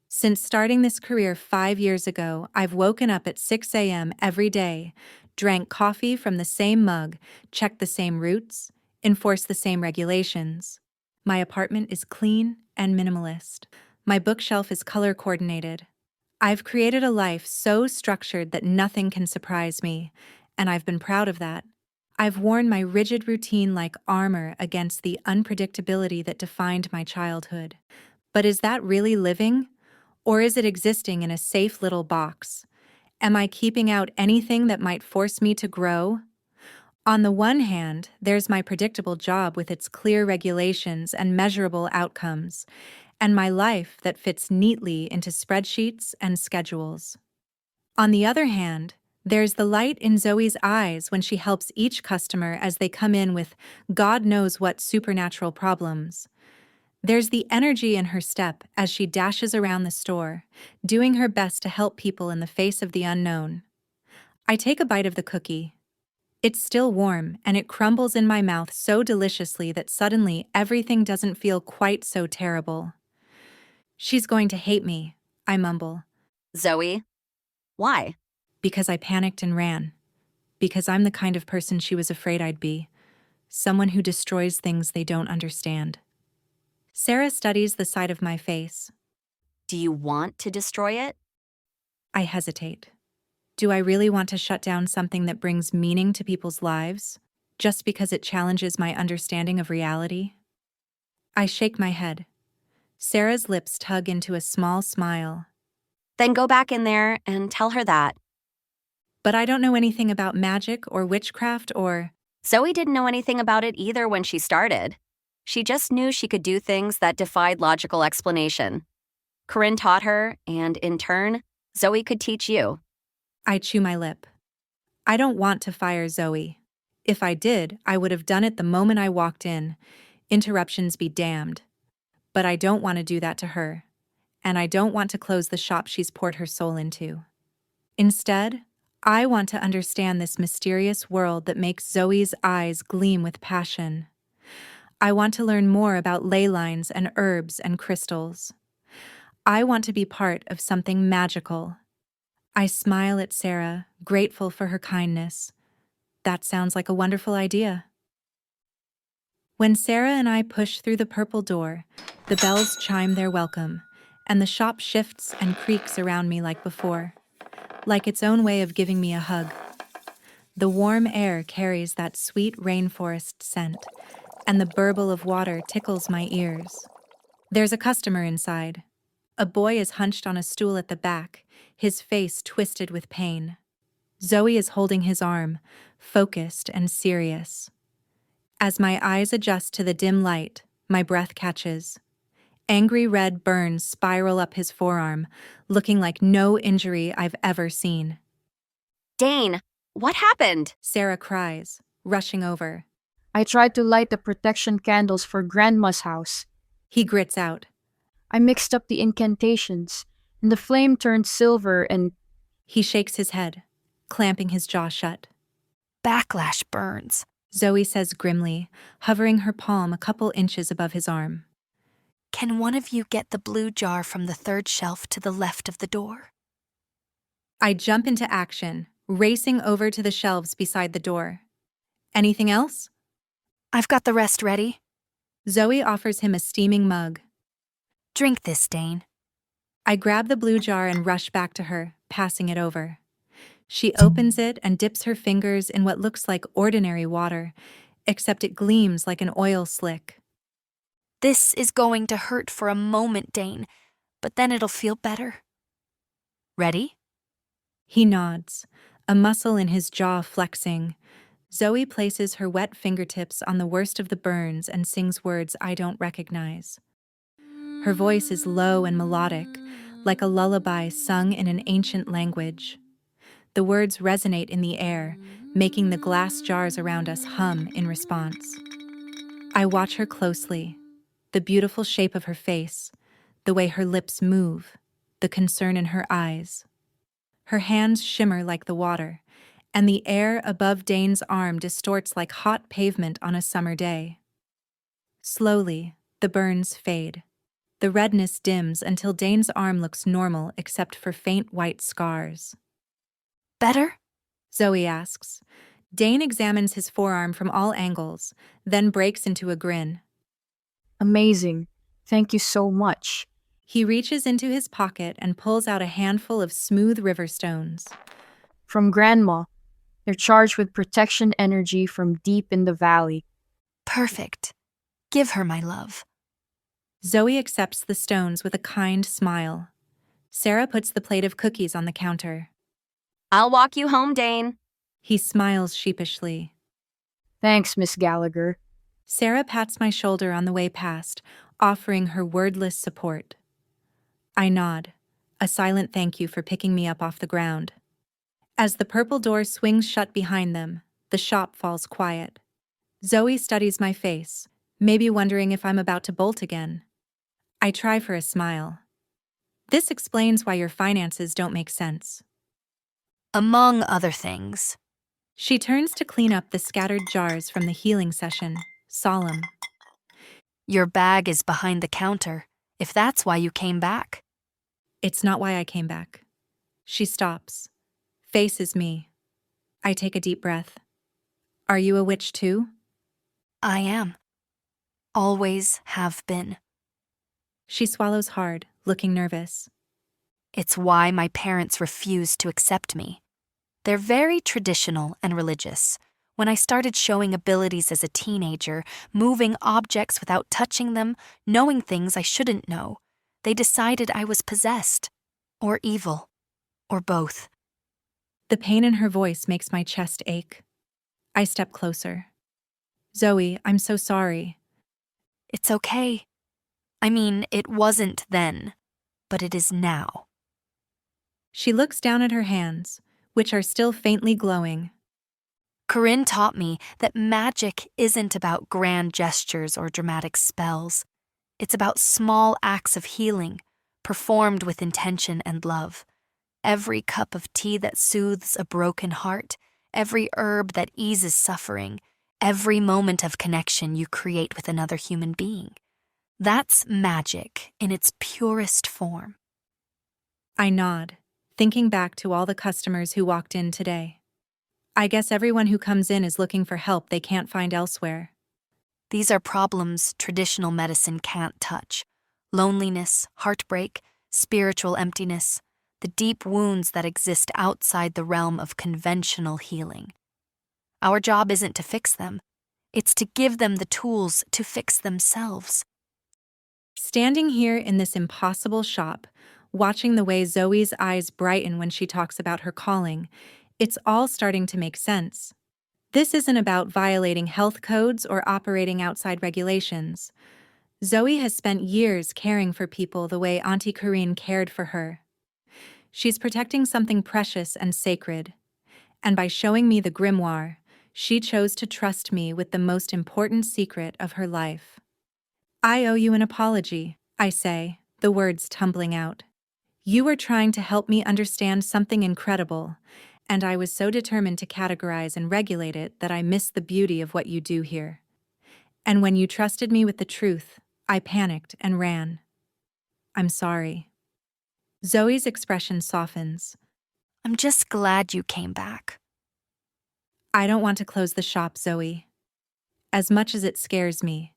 Since starting this career 5 years ago, I've woken up at 6 a.m. every day, drank coffee from the same mug, checked the same routes, enforced the same regulations. My apartment is clean and minimalist. My bookshelf is color-coordinated. I've created a life so structured that nothing can surprise me, and I've been proud of that. I've worn my rigid routine like armor against the unpredictability that defined my childhood. But is that really living? Or is it existing in a safe little box? Am I keeping out anything that might force me to grow? On the one hand, there's my predictable job with its clear regulations and measurable outcomes, and my life that fits neatly into spreadsheets and schedules. On the other hand, there's the light in Zoe's eyes when she helps each customer as they come in with God knows what supernatural problems. There's the energy in her step as she dashes around the store, doing her best to help people in the face of the unknown. I take a bite of the cookie. It's still warm, and it crumbles in my mouth so deliciously that suddenly everything doesn't feel quite so terrible. She's going to hate me, I mumble. Zoe? Why? Because I panicked and ran. Because I'm the kind of person she was afraid I'd be. Someone who destroys things they don't understand. Sarah studies the side of my face. Do you want to destroy it? I hesitate. Do I really want to shut down something that brings meaning to people's lives, just because it challenges my understanding of reality? I shake my head. Sarah's lips tug into a small smile. Then go back in there and tell her that. But I don't know anything about magic or witchcraft or… Zoe didn't know anything about it either when she started. She just knew she could do things that defied logical explanation. Corinne taught her, and in turn, Zoe could teach you. I chew my lip. I don't want to fire Zoe. If I did, I would have done it the moment I walked in. Interruptions be damned. But I don't want to do that to her. And I don't want to close the shop she's poured her soul into. Instead, I want to understand this mysterious world that makes Zoe's eyes gleam with passion. I want to learn more about ley lines and herbs and crystals. I want to be part of something magical. I smile at Sarah, grateful for her kindness. That sounds like a wonderful idea. When Sarah and I push through the purple door, the bells chime their welcome, and the shop shifts and creaks around me like before, like its own way of giving me a hug. The warm air carries that sweet rainforest scent, and the burble of water tickles my ears. There's a customer inside. A boy is hunched on a stool at the back, his face twisted with pain. Zoe is holding his arm, focused and serious. As my eyes adjust to the dim light, my breath catches. Angry red burns spiral up his forearm, looking like no injury I've ever seen. Dane, what happened? Sarah cries, rushing over. I tried to light the protection candles for Grandma's house. He grits out. I mixed up the incantations, and the flame turned silver and... He shakes his head, clamping his jaw shut. Backlash burns. Zoe says grimly, hovering her palm a couple inches above his arm. Can one of you get the blue jar from the third shelf to the left of the door? I jump into action, racing over to the shelves beside the door. Anything else? I've got the rest ready. Zoe offers him a steaming mug. Drink this, Dane. I grab the blue jar and rush back to her, passing it over. She opens it and dips her fingers in what looks like ordinary water, except it gleams like an oil slick. This is going to hurt for a moment, Dane, but then it'll feel better. Ready? He nods, a muscle in his jaw flexing. Zoe places her wet fingertips on the worst of the burns and sings words I don't recognize. Her voice is low and melodic, like a lullaby sung in an ancient language. The words resonate in the air, making the glass jars around us hum in response. I watch her closely, the beautiful shape of her face, the way her lips move, the concern in her eyes. Her hands shimmer like the water, and the air above Dane's arm distorts like hot pavement on a summer day. Slowly, the burns fade. The redness dims until Dane's arm looks normal except for faint white scars. Better? Zoe asks. Dane examines his forearm from all angles, then breaks into a grin. Amazing. Thank you so much. He reaches into his pocket and pulls out a handful of smooth river stones. From Grandma. They're charged with protection energy from deep in the valley. Perfect. Give her my love. Zoe accepts the stones with a kind smile. Sarah puts the plate of cookies on the counter. I'll walk you home, Dane. He smiles sheepishly. Thanks, Miss Gallagher. Sarah pats my shoulder on the way past, offering her wordless support. I nod, a silent thank you for picking me up off the ground. As the purple door swings shut behind them, the shop falls quiet. Zoe studies my face, maybe wondering if I'm about to bolt again. I try for a smile. This explains why your finances don't make sense. Among other things. She turns to clean up the scattered jars from the healing session, solemn. Your bag is behind the counter, if that's why you came back. It's not why I came back. She stops, faces me. I take a deep breath. Are you a witch too? I am. Always have been. She swallows hard, looking nervous. It's why my parents refused to accept me. They're very traditional and religious. When I started showing abilities as a teenager, moving objects without touching them, knowing things I shouldn't know, they decided I was possessed, or evil, or both. The pain in her voice makes my chest ache. I step closer. Zoe, I'm so sorry. It's okay. I mean, it wasn't then, but it is now. She looks down at her hands, which are still faintly glowing. Corinne taught me that magic isn't about grand gestures or dramatic spells. It's about small acts of healing, performed with intention and love. Every cup of tea that soothes a broken heart, every herb that eases suffering, every moment of connection you create with another human being. That's magic in its purest form. I nod, thinking back to all the customers who walked in today. I guess everyone who comes in is looking for help they can't find elsewhere. These are problems traditional medicine can't touch. Loneliness, heartbreak, spiritual emptiness, the deep wounds that exist outside the realm of conventional healing. Our job isn't to fix them. It's to give them the tools to fix themselves. Standing here in this impossible shop, watching the way Zoe's eyes brighten when she talks about her calling, it's all starting to make sense. This isn't about violating health codes or operating outside regulations. Zoe has spent years caring for people the way Auntie Corinne cared for her. She's protecting something precious and sacred. And by showing me the grimoire, she chose to trust me with the most important secret of her life. I owe you an apology, I say, the words tumbling out. You were trying to help me understand something incredible, and I was so determined to categorize and regulate it that I missed the beauty of what you do here. And when you trusted me with the truth, I panicked and ran. I'm sorry. Zoe's expression softens. I'm just glad you came back. I don't want to close the shop, Zoe. As much as it scares me,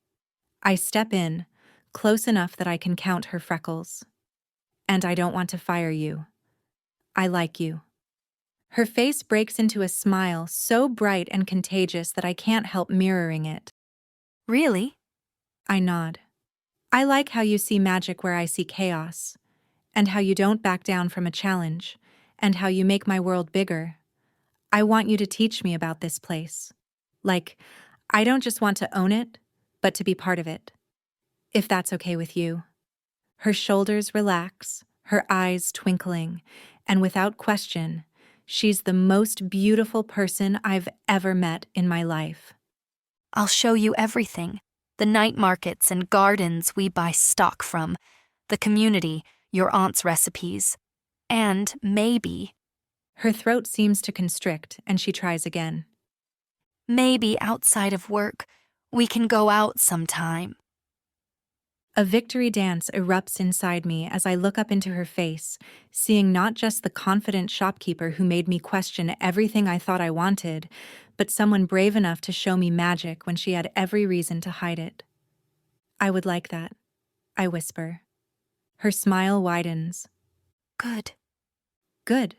I step in, close enough that I can count her freckles. And I don't want to fire you. I like you. Her face breaks into a smile so bright and contagious that I can't help mirroring it. Really? I nod. I like how you see magic where I see chaos, and how you don't back down from a challenge, and how you make my world bigger. I want you to teach me about this place. Like, I don't just want to own it, but to be part of it. If that's okay with you. Her shoulders relax, her eyes twinkling, and without question, she's the most beautiful person I've ever met in my life. I'll show you everything. The night markets and gardens we buy stock from, the community, your aunt's recipes, and maybe, Her throat seems to constrict, and she tries again. maybe outside of work, we can go out sometime. A victory dance erupts inside me as I look up into her face, seeing not just the confident shopkeeper who made me question everything I thought I wanted, but someone brave enough to show me magic when she had every reason to hide it. I would like that, I whisper. Her smile widens. Good. Good.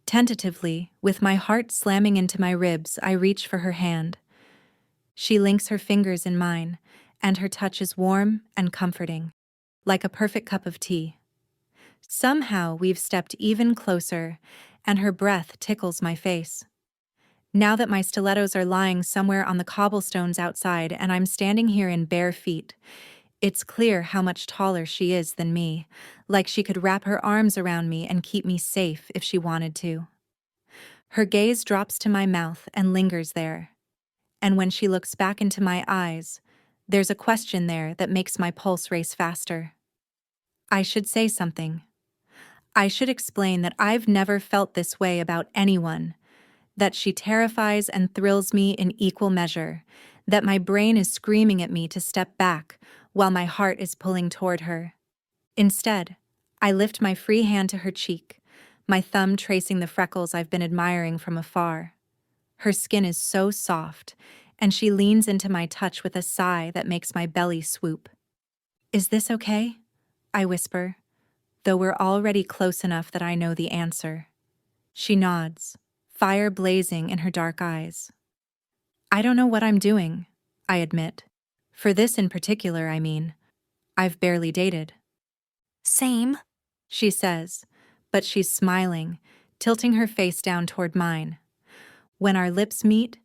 Tentatively, with my heart slamming into my ribs, I reach for her hand. She links her fingers in mine, and her touch is warm and comforting, like a perfect cup of tea. Somehow we've stepped even closer, and her breath tickles my face. Now that my stilettos are lying somewhere on the cobblestones outside and I'm standing here in bare feet, it's clear how much taller she is than me, like she could wrap her arms around me and keep me safe if she wanted to. Her gaze drops to my mouth and lingers there, and when she looks back into my eyes, there's a question there that makes my pulse race faster. I should say something. I should explain that I've never felt this way about anyone, that she terrifies and thrills me in equal measure, that my brain is screaming at me to step back while my heart is pulling toward her. Instead, I lift my free hand to her cheek, my thumb tracing the freckles I've been admiring from afar. Her skin is so soft, and she leans into my touch with a sigh that makes my belly swoop. Is this okay? I whisper, though we're already close enough that I know the answer. She nods, fire blazing in her dark eyes. I don't know what I'm doing, I admit. For this in particular, I mean. I've barely dated. Same. She says, but she's smiling, tilting her face down toward mine. When our lips meet,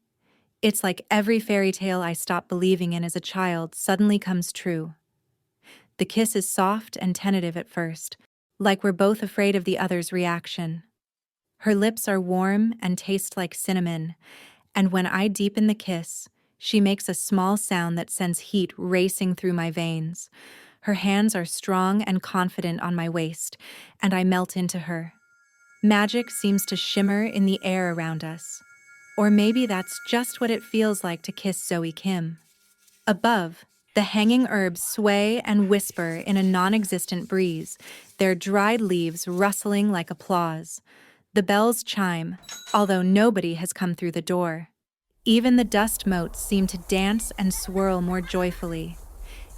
it's like every fairy tale I stopped believing in as a child suddenly comes true. The kiss is soft and tentative at first, like we're both afraid of the other's reaction. Her lips are warm and taste like cinnamon, and when I deepen the kiss, she makes a small sound that sends heat racing through my veins. Her hands are strong and confident on my waist, and I melt into her. Magic seems to shimmer in the air around us. Or maybe that's just what it feels like to kiss Zoe Kim. Above, the hanging herbs sway and whisper in a non-existent breeze, their dried leaves rustling like applause. The bells chime, although nobody has come through the door. Even the dust motes seem to dance and swirl more joyfully.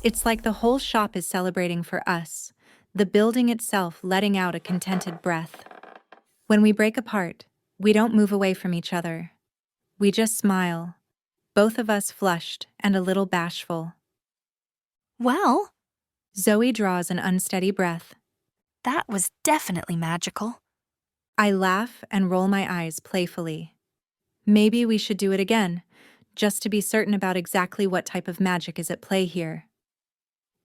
It's like the whole shop is celebrating for us, the building itself letting out a contented breath. When we break apart, we don't move away from each other. We just smile, both of us flushed and a little bashful. Well, Zoe draws an unsteady breath. that was definitely magical. I laugh and roll my eyes playfully. Maybe we should do it again, just to be certain about exactly what type of magic is at play here.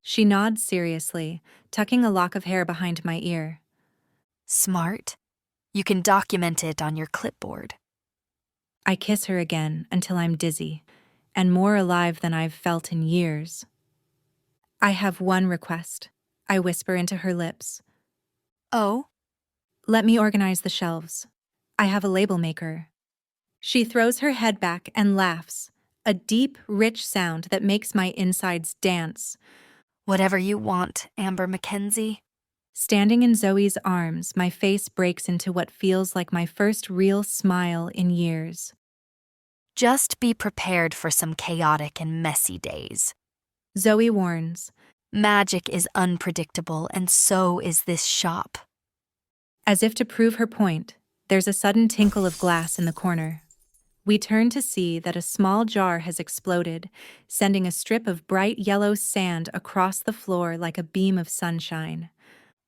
She nods seriously, tucking a lock of hair behind my ear. Smart. You can document it on your clipboard. I kiss her again until I'm dizzy, and more alive than I've felt in years. I have one request, I whisper into her lips. Oh? Let me organize the shelves. I have a label maker. She throws her head back and laughs, a deep, rich sound that makes my insides dance. Whatever you want, Amber Mackenzie. Standing in Zoe's arms, my face breaks into what feels like my first real smile in years. Just be prepared for some chaotic and messy days. Zoe warns. Magic is unpredictable, and so is this shop. As if to prove her point, there's a sudden tinkle of glass in the corner. We turn to see that a small jar has exploded, sending a strip of bright yellow sand across the floor like a beam of sunshine.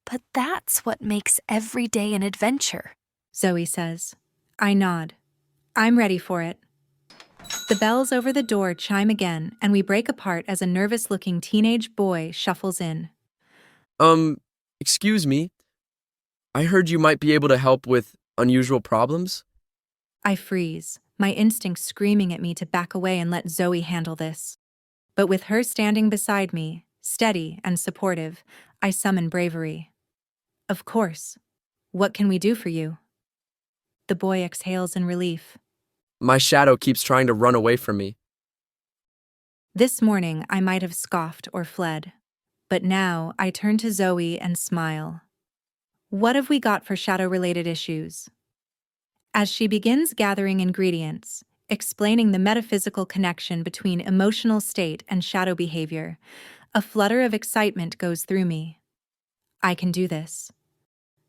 But that's what makes every day an adventure. Zoe says. I nod. I'm ready for it. The bells over the door chime again, and we break apart as a nervous-looking teenage boy shuffles in. Excuse me. I heard you might be able to help with unusual problems. I freeze, my instincts screaming at me to back away and let Zoe handle this. But with her standing beside me, steady and supportive, I summon bravery. Of course. What can we do for you? The boy exhales in relief. My shadow keeps trying to run away from me. This morning I might have scoffed or fled. But now I turn to Zoe and smile. What have we got for shadow-related issues? As she begins gathering ingredients, explaining the metaphysical connection between emotional state and shadow behavior, a flutter of excitement goes through me. I can do this.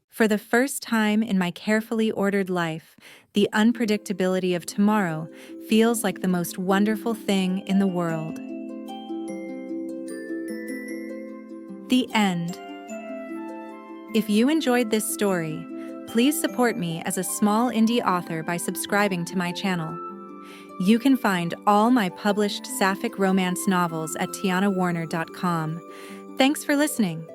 For the first time in my carefully ordered life, the unpredictability of tomorrow feels like the most wonderful thing in the world. The end. If you enjoyed this story, please support me as a small indie author by subscribing to my channel. You can find all my published Sapphic romance novels at tianawarner.com. Thanks for listening.